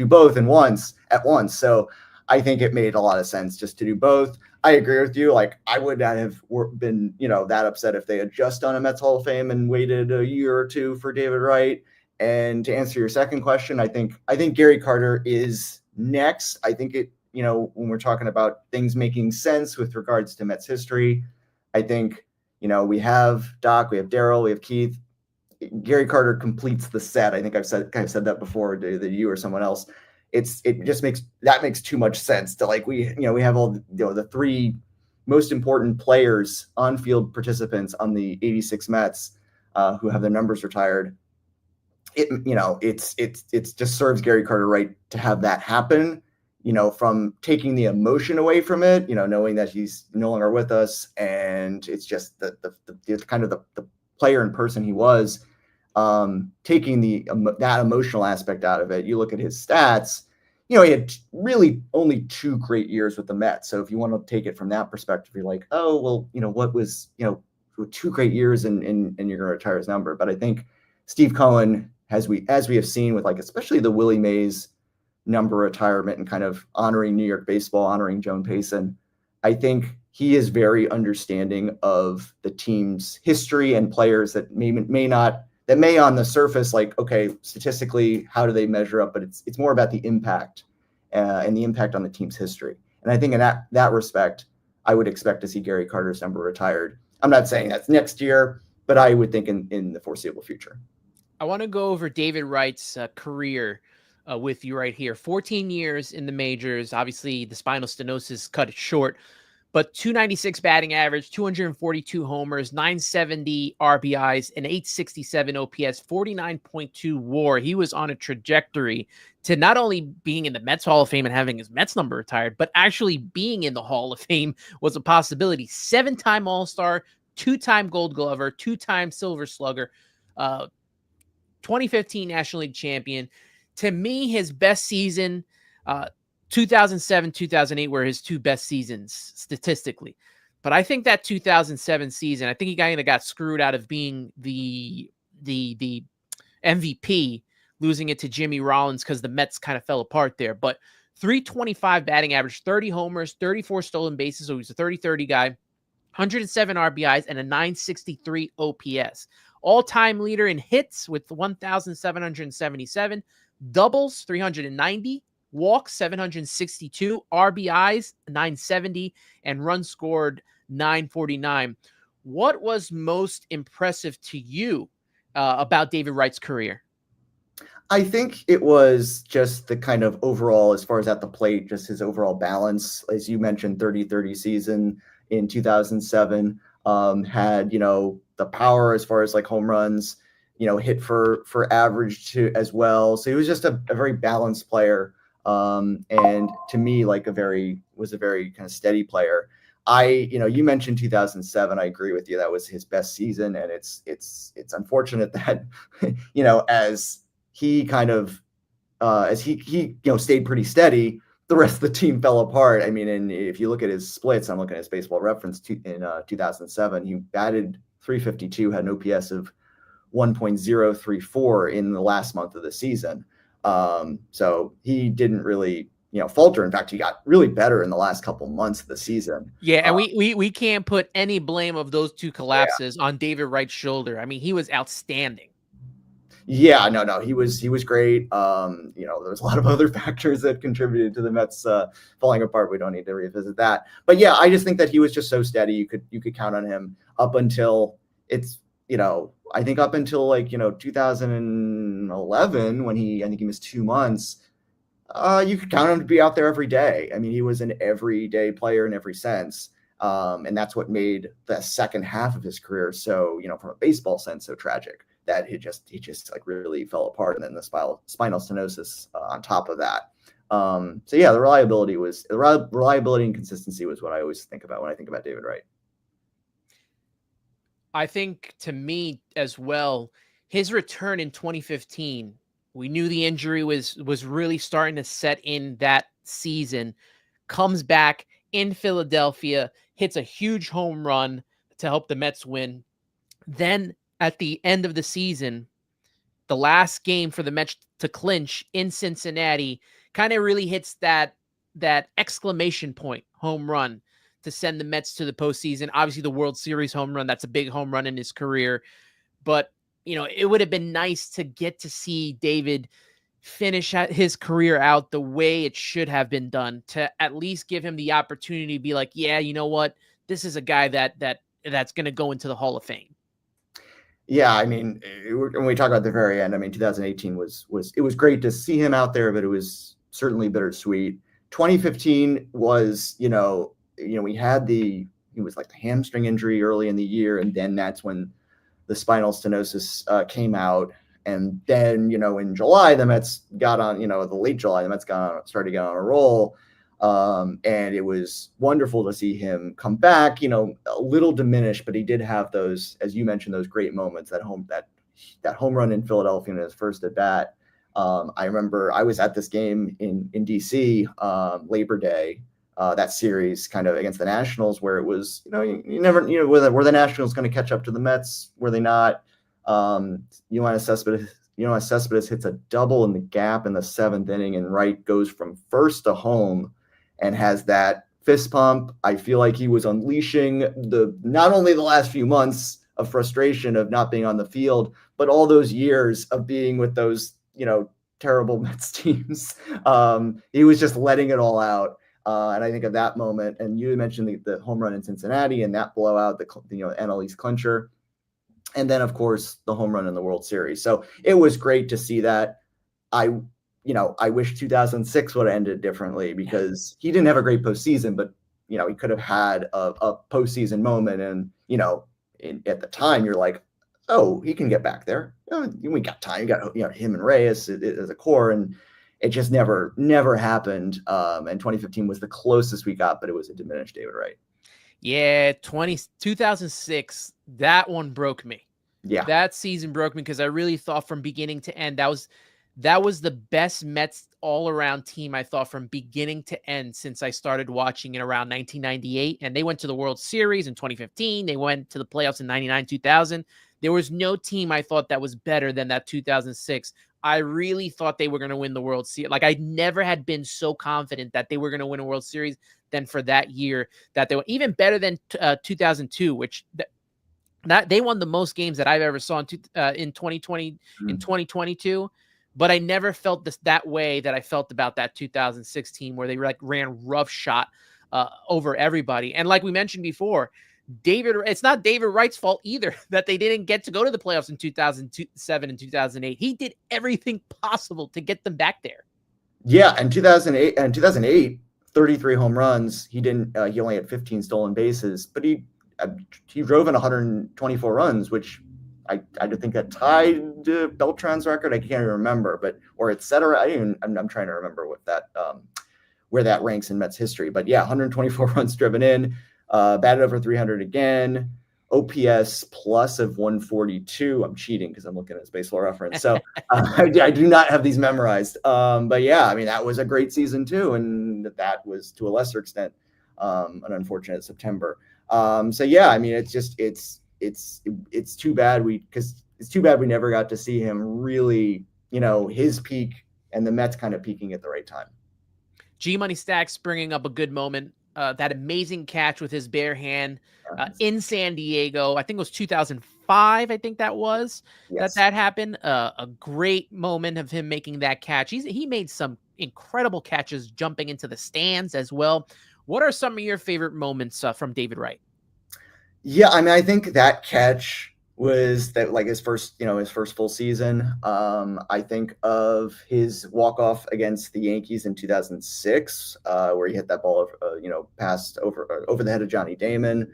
both at once? So I think it made a lot of sense just to do both. I agree with you. Like, I would not have been, that upset if they had just done a Mets Hall of Fame and waited a year or two for David Wright. And to answer your second question, I think Gary Carter is next. I think when we're talking about things making sense with regards to Mets history, I think, we have Doc, we have Darryl, we have Keith. Gary Carter completes the set. I think I've said that before to you or someone else. It just makes too much sense to, like, we have all the three most important players, on-field participants on the 86 Mets who have their numbers retired. It just serves Gary Carter right to have that happen, from taking the emotion away from it, knowing that he's no longer with us. And it's just the kind of the player and person he was, taking that emotional aspect out of it. You look at his stats, he had really only 2 great years with the Mets. So if you want to take it from that perspective, you're like, oh, well, what was, 2 great years and you're going to retire his number. But I think Steve Cohen, as we have seen with, like, especially the Willie Mays number retirement and kind of honoring New York baseball, honoring Joan Payson, I think he is very understanding of the team's history and players that may on the surface, like, okay, statistically, how do they measure up? But it's more about the impact and the impact on the team's history. And I think in that respect, I would expect to see Gary Carter's number retired. I'm not saying that's next year, but I would think in the foreseeable future. I want to go over David Wright's career with you right here. 14 years in the majors. Obviously, the spinal stenosis cut it short, but 296 batting average, 242 homers, 970 RBIs, and 867 OPS, 49.2 WAR. He was on a trajectory to not only being in the Mets Hall of Fame and having his Mets number retired, but actually being in the Hall of Fame was a possibility. 7-time All-Star, 2-time Gold Glover, 2-time Silver Slugger, 2015 National League champion. To me, his best season, 2007, 2008 were his two best seasons statistically. But I think that 2007 season, I think he kind of got screwed out of being the MVP, losing it to Jimmy Rollins because the Mets kind of fell apart there. But 325 batting average, 30 homers, 34 stolen bases. So he's a 30-30 guy, 107 RBIs, and a 963 OPS. All-time leader in hits with 1,777, doubles 390, walks 762, RBIs 970, and runs scored 949. What was most impressive to you about David Wright's career? I think it was just the kind of overall, as far as at the plate, just his overall balance. As you mentioned, 30-30 season in 2007, had, the power as far as like home runs, hit for average too as well. So he was just a very balanced player. And to me, like was a very kind of steady player. You mentioned 2007. I agree with you. That was his best season. And it's unfortunate that, as he kind of, as he stayed pretty steady, the rest of the team fell apart. I mean, and if you look at his splits, I'm looking at his Baseball Reference in 2007, he batted 352, had an OPS of 1.034 in the last month of the season. So he didn't really, falter. In fact, he got really better in the last couple months of the season. Yeah, and we can't put any blame of those two collapses on David Wright's shoulder. I mean, he was outstanding. Yeah, no, he was great. There was a lot of other factors that contributed to the Mets falling apart. We don't need to revisit that. But yeah, I just think that he was just so steady. You could count on him up until I think up until 2011 when I think he missed 2 months. You could count on him to be out there every day. I mean, he was an everyday player in every sense. And that's what made the second half of his career so, from a baseball sense, so tragic. That he just like really fell apart, and then the spinal stenosis on top of that. So yeah, the reliability and consistency was what I always think about when I think about David Wright. I think to me as well, his return in 2015, we knew the injury was really starting to set in that season. Comes back in Philadelphia, hits a huge home run to help the Mets win. Then at the end of the season, the last game for the Mets to clinch in Cincinnati kind of really hits that exclamation point home run to send the Mets to the postseason. Obviously, the World Series home run, that's a big home run in his career. But, it would have been nice to get to see David finish his career out the way it should have been done, to at least give him the opportunity to be like, yeah, you know what? This is a guy that's going to go into the Hall of Fame. Yeah, I mean, when we talk about the very end, I mean, 2018 was great to see him out there, but it was certainly bittersweet. 2015 was, we had it was like the hamstring injury early in the year, and then that's when the spinal stenosis came out. And then, in July, the Mets got on, the late July, the Mets started to get on a roll. And it was wonderful to see him come back, a little diminished, but he did have those, as you mentioned, those great moments, that home run in Philadelphia in his first at bat. I remember I was at this game in DC, Labor Day, that series kind of against the Nationals, where it was, you never, were the Nationals going to catch up to the Mets? Were they not? Yoenis Cespedes hits a double in the gap in the 7th inning, and Wright goes from first to home and has that fist pump. I feel like he was unleashing not only the last few months of frustration of not being on the field, but all those years of being with those, terrible Mets teams. He was just letting it all out. And I think of that moment, and you mentioned the home run in Cincinnati and that blowout, the NL East clincher. And then, of course, the home run in the World Series. So it was great to see that. I wish 2006 would have ended differently because he didn't have a great postseason, but, he could have had a postseason moment. And, at the time, you're like, oh, he can get back there. We got time. You got, him and Reyes as a core. And it just never happened. And 2015 was the closest we got, but it was a diminished David Wright. Yeah, 2006, that one broke me. Yeah. That season broke me because I really thought from beginning to end, that was the best Mets all-around team, I thought, from beginning to end since I started watching it around 1998. And they went to the World Series in 2015. They went to the playoffs in 99, 2000. There was no team I thought that was better than that 2006. I really thought they were going to win the World Series. Like, I never had been so confident that they were going to win a World Series than for that year, that they were even better than 2002, which that they won the most games that I've ever saw in 2020, in 2022. But I never felt that way that I felt about that 2016, where they ran roughshod over everybody. And like we mentioned before, it's not David Wright's fault either that they didn't get to go to the playoffs in 2007 and 2008. He did everything possible to get them back there. Yeah, and 2008, 33 home runs. He only had 15 stolen bases, but he drove in 124 runs, which I think that tied Beltran's record. I can't even remember, or et cetera. I'm trying to remember what that where that ranks in Mets history. But yeah, 124 runs driven in, batted over 300 again, OPS plus of 142. I'm cheating because I'm looking at his baseball reference. So I do not have these memorized. But yeah, I mean, that was a great season too. And that was to a lesser extent an unfortunate September. So yeah, I mean, it's too bad we never got to see him really, his peak and the Mets kind of peaking at the right time. G Money Stacks bringing up a good moment. That amazing catch with his bare hand in San Diego. I think it was 2005. I think that was that happened. A great moment of him making that catch. He made some incredible catches jumping into the stands as well. What are some of your favorite moments from David Wright? Yeah, I mean, I think that catch was his first full season. I think of his walk-off against the Yankees in 2006, where he hit that ball, passed over the head of Johnny Damon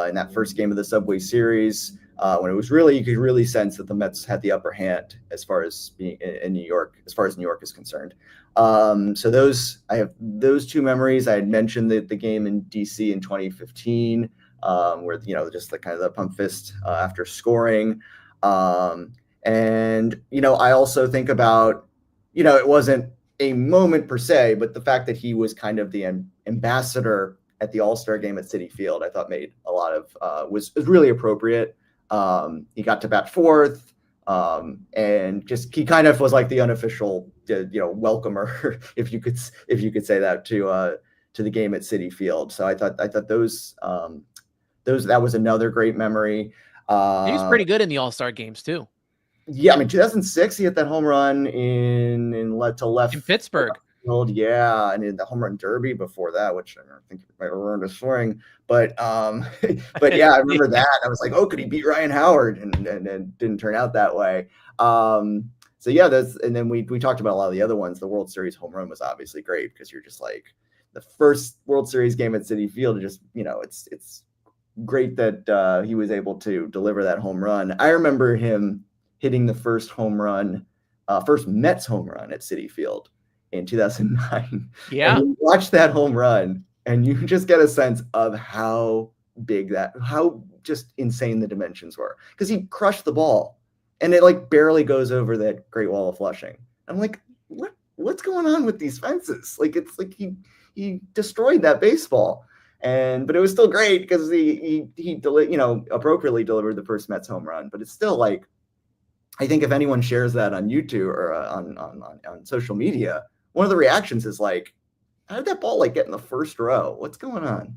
in that first game of the Subway Series, when it was you could really sense that the Mets had the upper hand as far as being in New York, as far as New York is concerned. So I have those two memories. I had mentioned the game in DC in 2015. Where just the kind of the pump fist after scoring, and I also think about it wasn't a moment per se, but the fact that he was kind of the ambassador at the All-Star game at Citi Field, I thought made a lot of was really appropriate. He got to bat fourth, and just he kind of was like the unofficial welcomer, if you could say that, to the game at Citi Field. So I thought that was another great memory. He was pretty good in the All-Star games too. Yeah, I mean, 2006, he hit that home run to left in Pittsburgh. Field, yeah, and in the home run derby before that, which I don't think you might have learned a swing, but yeah, I remember that. I was like, oh, could he beat Ryan Howard? And it didn't turn out that way. So yeah, and then we talked about a lot of the other ones. The World Series home run was obviously great because you're just like the first World Series game at Citi Field. Just it's great that he was able to deliver that home run. I remember him hitting the first Mets home run at Citi Field in 2009. Yeah. And you watch that home run and you just get a sense of how just insane the dimensions were, because he crushed the ball and it barely goes over that Great Wall of Flushing. I'm like, what's going on with these fences? It's like he destroyed that baseball. But it was still great because he appropriately delivered the first Mets home run. But it's still I think if anyone shares that on YouTube or on social media, one of the reactions is how did that ball like get in the first row? What's going on?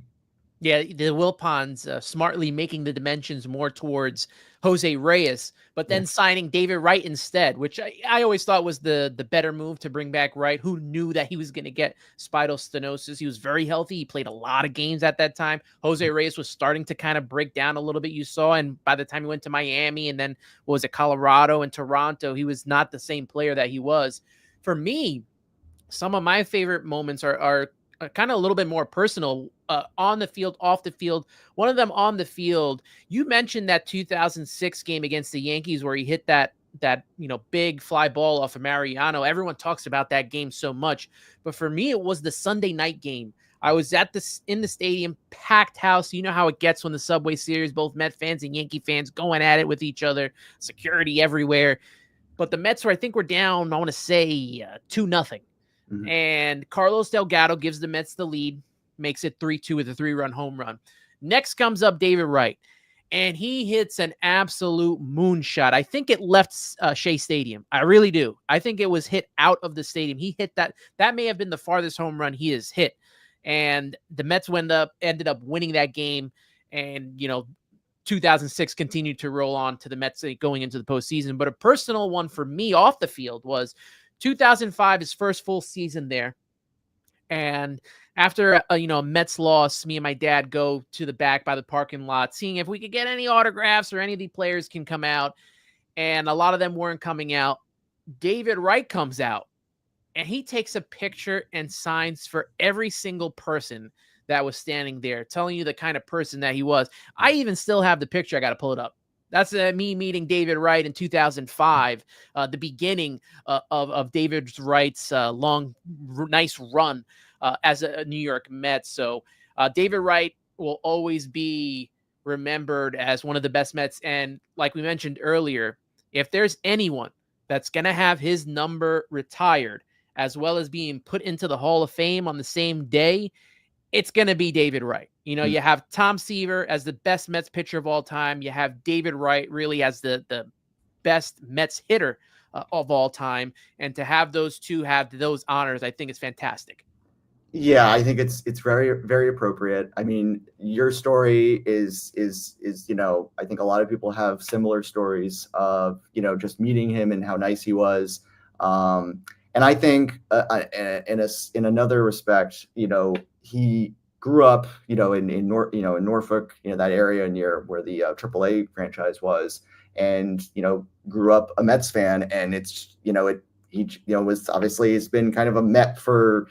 Yeah, the Wilpons smartly making the dimensions more towards Jose Reyes, but then signing David Wright instead, which I always thought was the better move to bring back Wright, who knew that he was going to get spinal stenosis. He was very healthy. He played a lot of games at that time. Jose Reyes was starting to kind of break down a little bit, you saw, and by the time he went to Miami and then, what was it, Colorado and Toronto, he was not the same player that he was. For me, some of my favorite moments are kind of a little bit more personal, on the field, off the field. One of them on the field, you mentioned that 2006 game against the Yankees where he hit that big fly ball off of Mariano. Everyone talks about that game so much, but for me, it was the Sunday night game. I was in the stadium, packed house. You know how it gets when the Subway Series, both Met fans and Yankee fans going at it with each other, security everywhere. But the Mets were down, I want to say 2-0. Mhm. And Carlos Delgado gives the Mets the lead, makes it 3-2 with a 3-run home run. Next comes up David Wright, and he hits an absolute moonshot. I think it left Shea Stadium. I really do. I think it was hit out of the stadium. He hit that. That may have been the farthest home run he has hit. And the Mets ended up winning that game. And, 2006 continued to roll on to the Mets going into the postseason. But a personal one for me off the field was 2005, his first full season there. And after a Mets loss, me and my dad go to the back by the parking lot, seeing if we could get any autographs or any of the players can come out. And a lot of them weren't coming out. David Wright comes out, and he takes a picture and signs for every single person that was standing there, telling you the kind of person that he was. I even still have the picture. I got to pull it up. That's me meeting David Wright in 2005, the beginning of David Wright's long, nice run as a New York Mets. So David Wright will always be remembered as one of the best Mets. And like we mentioned earlier, if there's anyone that's going to have his number retired, as well as being put into the Hall of Fame on the same day, it's going to be David Wright. You have Tom Seaver as the best Mets pitcher of all time. You have David Wright really as the best Mets hitter of all time. And to have those two have those honors, I think is fantastic. Yeah, I think it's very, very appropriate. I mean, your story is I think a lot of people have similar stories of, just meeting him and how nice he was. And I think in another respect, he grew up, in Norfolk, that area near where the AAA franchise was, and grew up a Mets fan, and it's was obviously has been kind of a Met for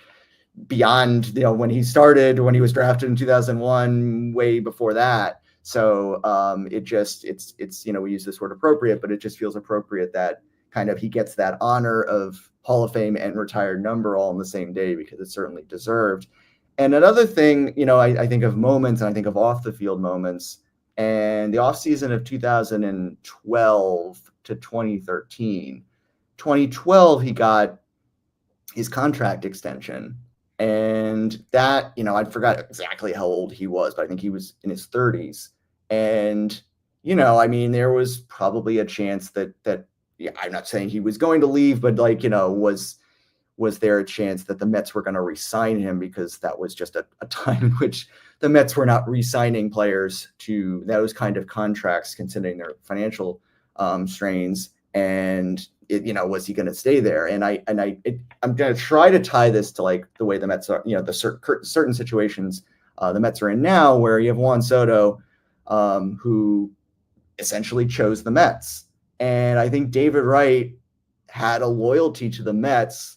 beyond when he started, when he was drafted in 2001, way before that. So it's we use this word appropriate, but it just feels appropriate that kind of he gets that honor of Hall of Fame and retired number all on the same day, because it's certainly deserved. And another thing, I think of moments, and I think of off the field moments, and the offseason of 2012 to 2013. 2012, he got his contract extension. And that, I forgot exactly how old he was, but I think he was in his 30s. And, there was probably a chance that I'm not saying he was going to leave, but was there a chance that the Mets were going to re-sign him, because that was just a time in which the Mets were not re-signing players to those kind of contracts, considering their financial strains. And was he going to stay there? And I'm going to try to tie this to like the way the Mets are, the certain situations the Mets are in now, where you have Juan Soto, who essentially chose the Mets. And I think David Wright had a loyalty to the Mets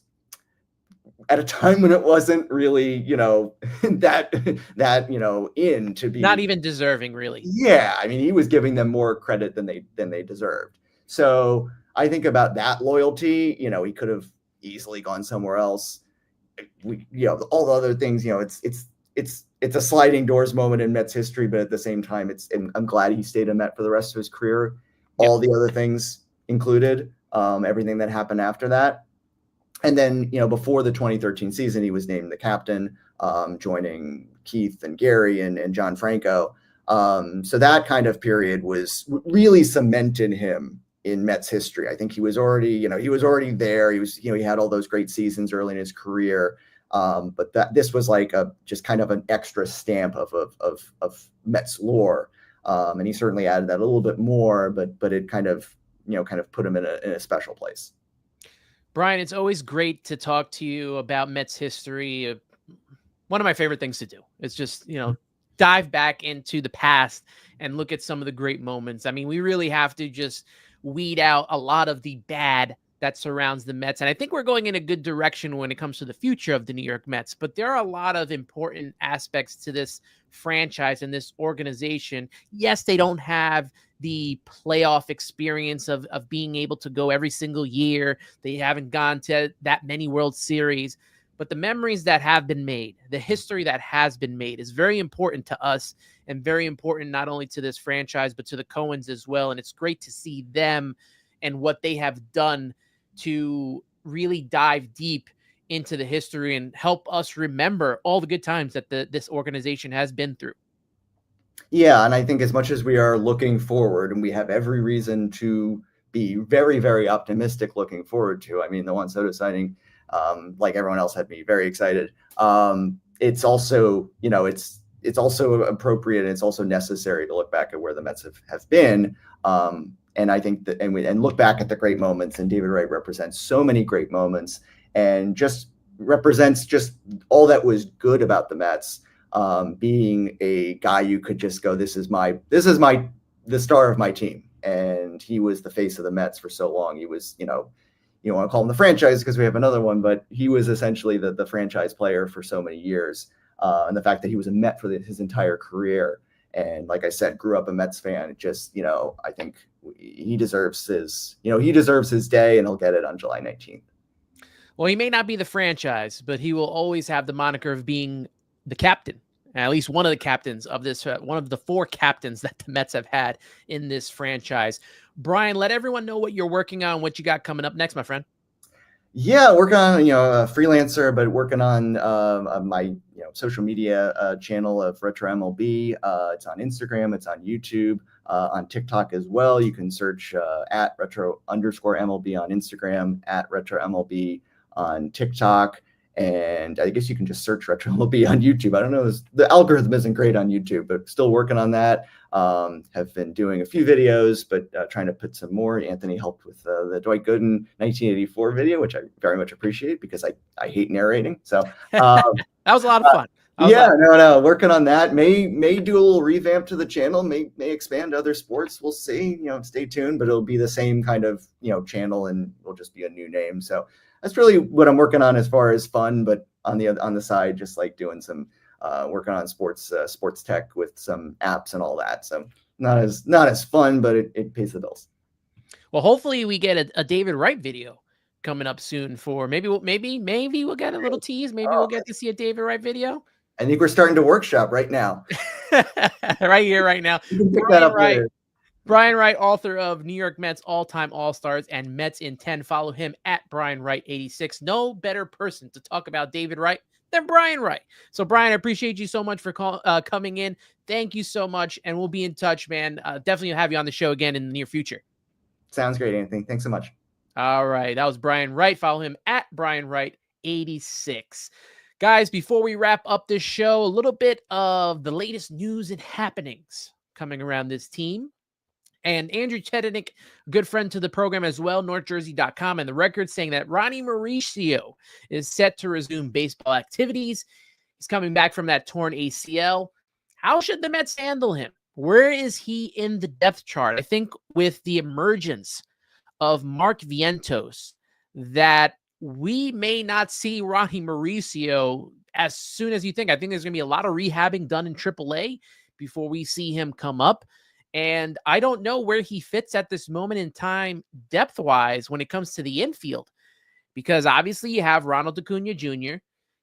at a time when it wasn't really, that in to be not even deserving, really. Yeah, I mean, he was giving them more credit than they deserved. So I think about that loyalty. He could have easily gone somewhere else. All the other things. It's a sliding doors moment in Mets history, but at the same time, I'm glad he stayed a Met for the rest of his career. Yep. All the other things included, everything that happened after that. And then, before the 2013 season, he was named the captain, joining Keith and Gary and John Franco. So that kind of period was really cemented him in Mets history. I think he was already there. He was, he had all those great seasons early in his career. But this was like just kind of an extra stamp of Mets lore. And he certainly added that a little bit more, but it kind of put him in a special place. Brian, it's always great to talk to you about Mets history. One of my favorite things to do. It's just, dive back into the past and look at some of the great moments. I mean, we really have to just weed out a lot of the bad that surrounds the Mets. And I think we're going in a good direction when it comes to the future of the New York Mets. But there are a lot of important aspects to this franchise and this organization. Yes, they don't have the playoff experience of being able to go every single year. They haven't gone to that many World Series. But the memories that have been made, the history that has been made is very important to us and very important not only to this franchise, but to the Cohens as well. And it's great to see them and what they have done to really dive deep into the history and help us remember all the good times that this organization has been through. Yeah, and I think as much as we are looking forward, and we have every reason to be very, very optimistic looking forward to, I mean, the Juan Soto signing, like everyone else, had me very excited. It's also, it's also appropriate and it's also necessary to look back at where the Mets have been. And I think that, and look back at the great moments, and David Wright represents so many great moments and just represents just all that was good about the Mets. Being a guy you could just go, this is the star of my team. And he was the face of the Mets for so long. He was, you don't want to call him the franchise because we have another one, but he was essentially the franchise player for so many years. And the fact that he was a Met for his entire career. And like I said, grew up a Mets fan. It just, I think he deserves his day, and he'll get it on July 19th. Well, he may not be the franchise, but he will always have the moniker of being the captain, at least one of the captains of this, one of the 4 captains that the Mets have had in this franchise. Brian, let everyone know what you're working on, what you got coming up next, my friend. Yeah, working on, a freelancer, but working on my, social media channel of Retro MLB. It's on Instagram, it's on YouTube, on TikTok as well. You can search at Retro_MLB on Instagram, at Retro MLB on TikTok. And I guess you can just search Retro MLB on YouTube. I don't know, the algorithm isn't great on YouTube, but still working on that. Have been doing a few videos, but trying to put some more. Anthony helped with the Dwight Gooden 1984 video, which I very much appreciate because I hate narrating. So that was a lot of fun. Working on that. May do a little revamp to the channel. May expand to other sports. We'll see. Stay tuned. But it'll be the same kind of channel, and it'll just be a new name. So that's really what I'm working on as far as fun. But on the side, just like doing some working on sports tech with some apps and all that. So not as fun, but it pays the bills. Well, hopefully we get a David Wright video coming up soon. For maybe we'll get a little tease. Maybe we'll get to see a David Wright video. I think we're starting to workshop right now. Right here, right now. Brian Wright, author of New York Mets All-Time All-Stars and Mets in 10. Follow him at Brian Wright 86. No better person to talk about David Wright than Brian Wright. So, Brian, I appreciate you so much for coming in. Thank you so much, and we'll be in touch, man. Definitely have you on the show again in the near future. Sounds great, Anthony. Thanks so much. All right. That was Brian Wright. Follow him at Brian Wright 86. Guys, before we wrap up this show, a little bit of the latest news and happenings coming around this team. And Andrew Chedenik, good friend to the program as well, NorthJersey.com, and the Record saying that Ronnie Mauricio is set to resume baseball activities. He's coming back from that torn ACL. How should the Mets handle him? Where is he in the depth chart? I think with the emergence of Mark Vientos, that we may not see Ronnie Mauricio as soon as you think. I think there's going to be a lot of rehabbing done in AAA before we see him come up. And I don't know where he fits at this moment in time depth-wise when it comes to the infield. Because obviously you have Ronald Acuna Jr.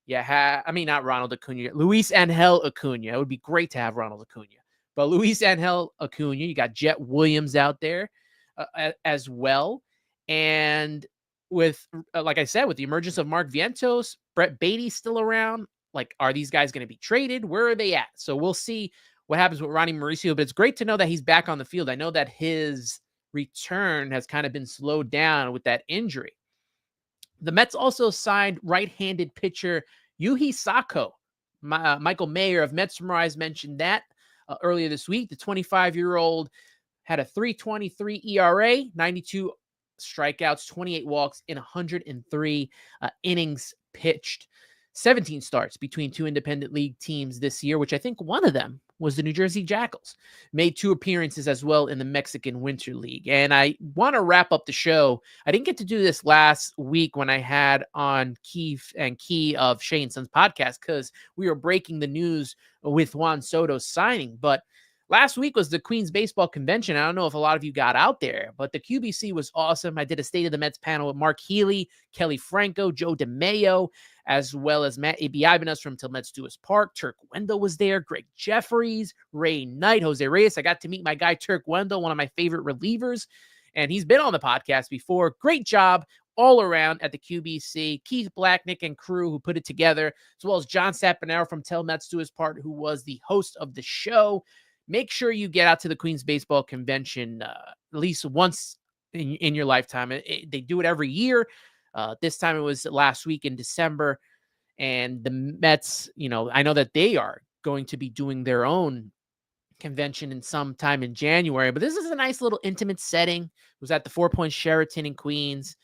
Not Ronald Acuna, Luis Angel Acuna. It would be great to have Ronald Acuna. But Luis Angel Acuna, you got Jet Williams out there as well. And with, like I said, with the emergence of Mark Vientos, Brett Beatty's still around. Like, are these guys going to be traded? Where are they at? So we'll see what happens with Ronnie Mauricio, but it's great to know that he's back on the field. I know that his return has kind of been slowed down with that injury. The Mets also signed right-handed pitcher Yuhi Sako, Michael Mayer of Mets Rise mentioned that earlier this week. The 25-year-old had a 3.23 ERA, 92 strikeouts, 28 walks in 103 innings pitched. 17 starts between two independent league teams this year, which I think one of them was the New Jersey Jackals. Made 2 appearances as well in the Mexican Winter League. And I want to wrap up the show. I didn't get to do this last week when I had on Keith and Key of Shea and Sons podcast because we were breaking the news with Juan Soto signing. But last week was the Queens Baseball Convention. I don't know if a lot of you got out there, but the QBC was awesome. I did a State of the Mets panel with Mark Healy, Kelly Franco, Joe DeMayo, as well as Matt Ibiabanas from Till Mets Do Us Park. Turk Wendell was there, Greg Jeffries, Ray Knight, Jose Reyes. I got to meet my guy Turk Wendell, one of my favorite relievers, and he's been on the podcast before. Great job all around at the QBC. Keith Blacknick and crew who put it together, as well as John Sapanero from Till Mets Do Us Park, who was the host of the show. Make sure you get out to the Queens Baseball Convention at least once in your lifetime. They do it every year. This time it was last week in December. And the Mets, I know that they are going to be doing their own convention in some time in January. But this is a nice little intimate setting. It was at the 4 Point Sheraton in Queens.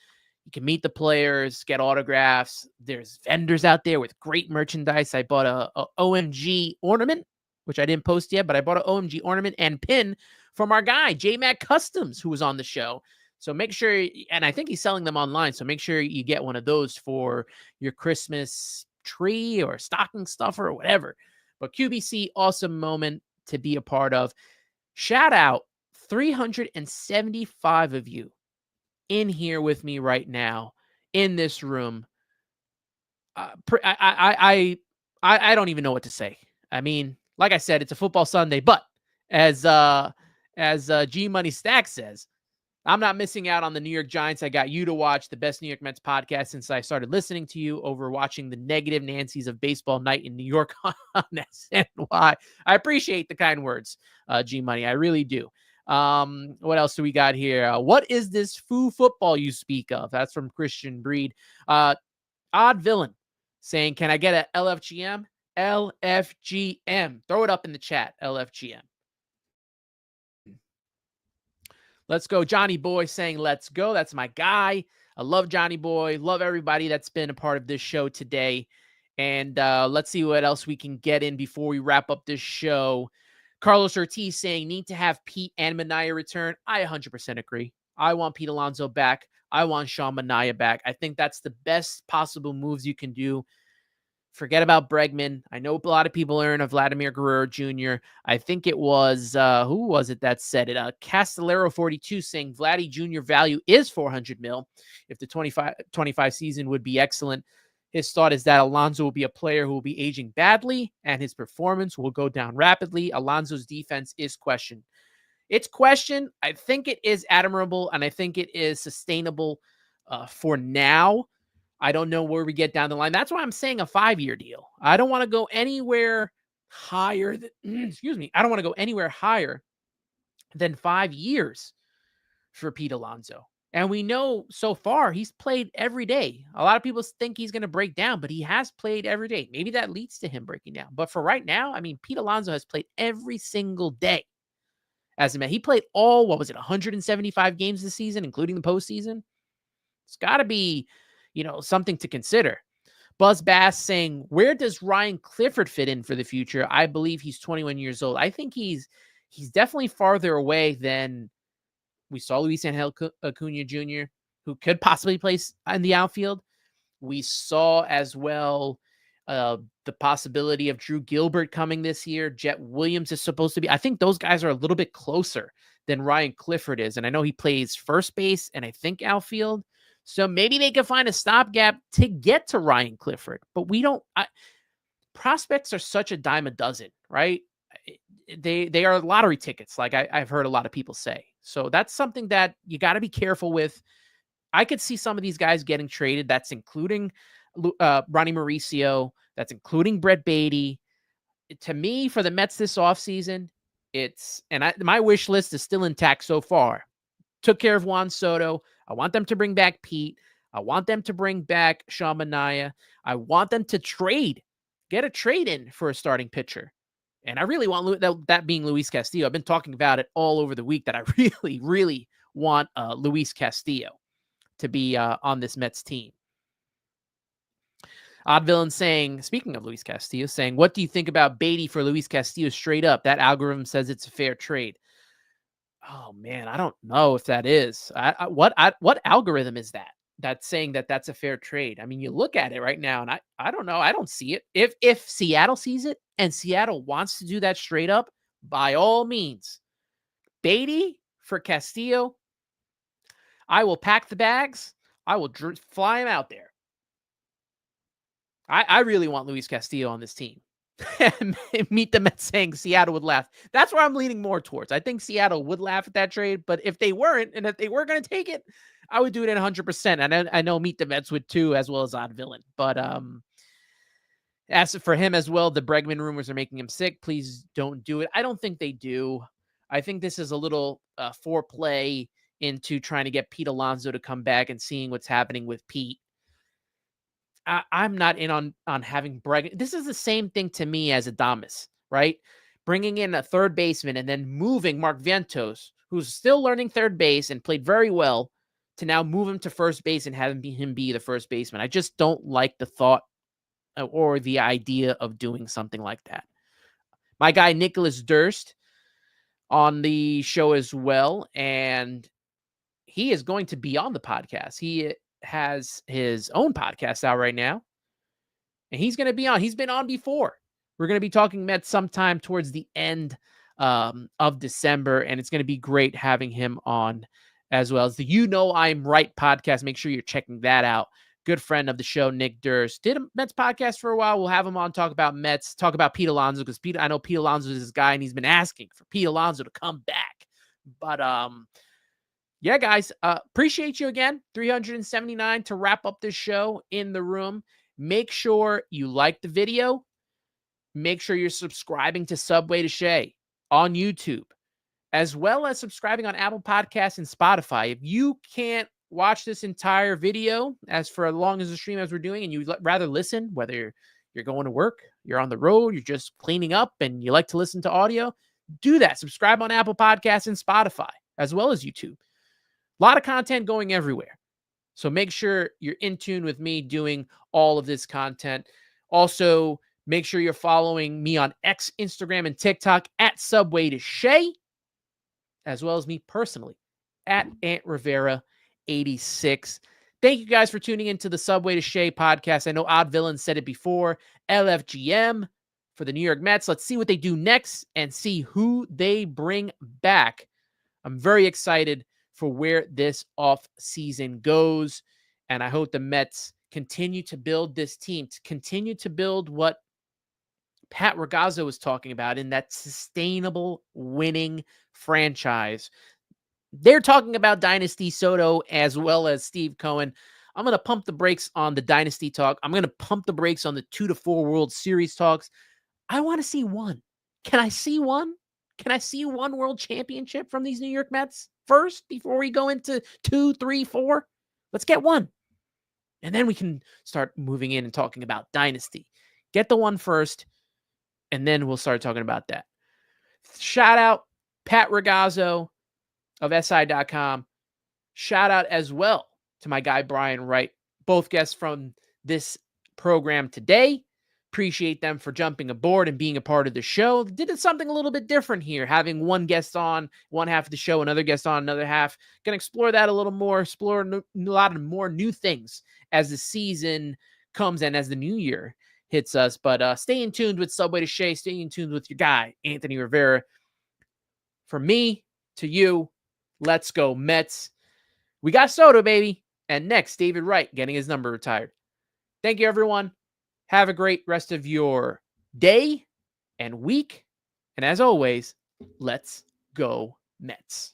You can meet the players, get autographs. There's vendors out there with great merchandise. I bought a OMG ornament, which I didn't post yet, but I bought an OMG ornament and pin from our guy, J-Mac Customs, who was on the show. So make sure, and I think he's selling them online, so make sure you get one of those for your Christmas tree or stocking stuffer or whatever. But QBC, awesome moment to be a part of. Shout out 375 of you in here with me right now in this room. I don't even know what to say. I mean, like I said, it's a football Sunday, but as G Money Stack says, I'm not missing out on the New York Giants. I got you to watch the best New York Mets podcast since I started listening to you over watching the negative Nancy's of Baseball Night in New York on SNY. I appreciate the kind words, G Money. I really do. What else do we got here? What is this foo football you speak of? That's from Christian Breed. Odd Villain saying, can I get a LFGM? LFGM. Throw it up in the chat, LFGM. Let's go. Johnny Boy saying, let's go. That's my guy. I love Johnny Boy. Love everybody that's been a part of this show today. And let's see what else we can get in before we wrap up this show. Carlos Ortiz saying, need to have Pete and Minaya return. I 100% agree. I want Pete Alonso back. I want Sean Minaya back. I think that's the best possible moves you can do. Forget about Bregman. I know a lot of people are in a Vladimir Guerrero Jr. I think it was, who was it that said it? Castellero 42 saying Vladdy Jr. value is $400 million. If the 25 season would be excellent. His thought is that Alonso will be a player who will be aging badly and his performance will go down rapidly. Alonso's defense is questioned. It's questioned. I think it is admirable and I think it is sustainable for now. I don't know where we get down the line. That's why I'm saying a 5-year deal. I don't want to go anywhere higher than, I don't want to go anywhere higher than 5 years for Pete Alonso. And we know so far he's played every day. A lot of people think he's going to break down, but he has played every day. Maybe that leads to him breaking down. But for right now, I mean, Pete Alonso has played every single day. As a man, he played all, 175 games this season, including the postseason. It's got to be, something to consider. Buzz Bass saying, where does Ryan Clifford fit in for the future? I believe he's 21 years old. I think he's definitely farther away than we saw Luis Angel Acuna Jr., who could possibly play in the outfield. We saw as well the possibility of Drew Gilbert coming this year. Jet Williams is supposed to be. I think those guys are a little bit closer than Ryan Clifford is. And I know he plays first base and I think outfield. So maybe they can find a stopgap to get to Ryan Clifford. But we don't. Prospects are such a dime a dozen, right? They are lottery tickets, like I've heard a lot of people say. So that's something that you got to be careful with. I could see some of these guys getting traded. That's including Ronnie Mauricio. That's including Brett Beatty. To me, for the Mets this offseason, my wish list is still intact so far. Took care of Juan Soto. I want them to bring back Pete. I want them to bring back Sean Manaea. I want them to get a trade in for a starting pitcher. And I really want that being Luis Castillo. I've been talking about it all over the week that I really, really want Luis Castillo to be on this Mets team. Odd Villain saying, speaking of Luis Castillo, saying, what do you think about Beatty for Luis Castillo straight up? That algorithm says it's a fair trade. Oh man, I don't know if that is. What algorithm is that? That's saying that that's a fair trade. I mean, you look at it right now, and I don't know. I don't see it. If Seattle sees it and Seattle wants to do that straight up, by all means, Beatty for Castillo, I will pack the bags. I will fly him out there. I really want Luis Castillo on this team. Meet the Mets saying Seattle would laugh. That's where I'm leaning more towards. I think Seattle would laugh at that trade, but if they weren't, and if they were going to take it, I would do it at 100%. And I know Meet the Mets would too, as well as Odd Villain. But as for him as well, the Bregman rumors are making him sick. Please don't do it. I don't think they do. I think this is a little foreplay into trying to get Pete Alonso to come back and seeing what's happening with Pete. I'm not in on having Bregman. This is the same thing to me as Adames, right? Bringing in a third baseman and then moving Mark Vientos, who's still learning third base and played very well, to now move him to first base and have him be the first baseman. I just don't like the thought or the idea of doing something like that. My guy Nicholas Durst on the show as well, and he is going to be on the podcast. He has his own podcast out right now, and he's going to be on. He's been on before. We're going to be talking Mets sometime towards the end of December, and it's going to be great having him on, as well as the You Know I'm Right podcast. Make sure you're checking that out. Good friend of the show, Nick Durst, did a Mets podcast for a while. We'll have him on, talk about Mets, talk about Pete Alonso, because I know Pete Alonso is his guy, and he's been asking for Pete Alonso to come back. But yeah, guys, appreciate you again. 379 to wrap up this show in the room. Make sure you like the video. Make sure you're subscribing to Subway to Shea on YouTube, as well as subscribing on Apple Podcasts and Spotify. If you can't watch this entire video as long as the stream as we're doing, and you'd rather listen, whether you're going to work, you're on the road, you're just cleaning up, and you like to listen to audio, do that. Subscribe on Apple Podcasts and Spotify, as well as YouTube. A lot of content going everywhere. So make sure you're in tune with me doing all of this content. Also, make sure you're following me on X, Instagram, and TikTok at Subway to Shea, as well as me personally at Ant Rivera 86. Thank you guys for tuning into the Subway to Shea podcast. I know Odd Villain said it before. LFGM for the New York Mets. Let's see what they do next and see who they bring back. I'm very excited for where this off season goes. And I hope the Mets continue to build this team, to continue to build what Pat Ragazzo was talking about in that sustainable winning franchise. They're talking about Dynasty Soto as well as Steve Cohen. I'm going to pump the brakes on the Dynasty talk. I'm going to pump the brakes on the 2-4 World Series talks. I want to see one. Can I see one? Can I see one world championship from these New York Mets first before we go into 2, 3, 4? Let's get one. And then we can start moving in and talking about Dynasty. Get the one first, and then we'll start talking about that. Shout out Pat Ragazzo of SI.com. Shout out as well to my guy Brian Wright, both guests from this program today. Appreciate them for jumping aboard and being a part of the show. Did something a little bit different here, having one guest on one half of the show, another guest on another half. Gonna explore that a little more, explore a lot of more new things as the season comes and as the new year hits us. But stay in tuned with Subway to Shea. Stay in tuned with your guy, Anthony Rivera. From me to you, let's go Mets. We got Soto, baby. And next, David Wright getting his number retired. Thank you, everyone. Have a great rest of your day and week. And as always, let's go Mets.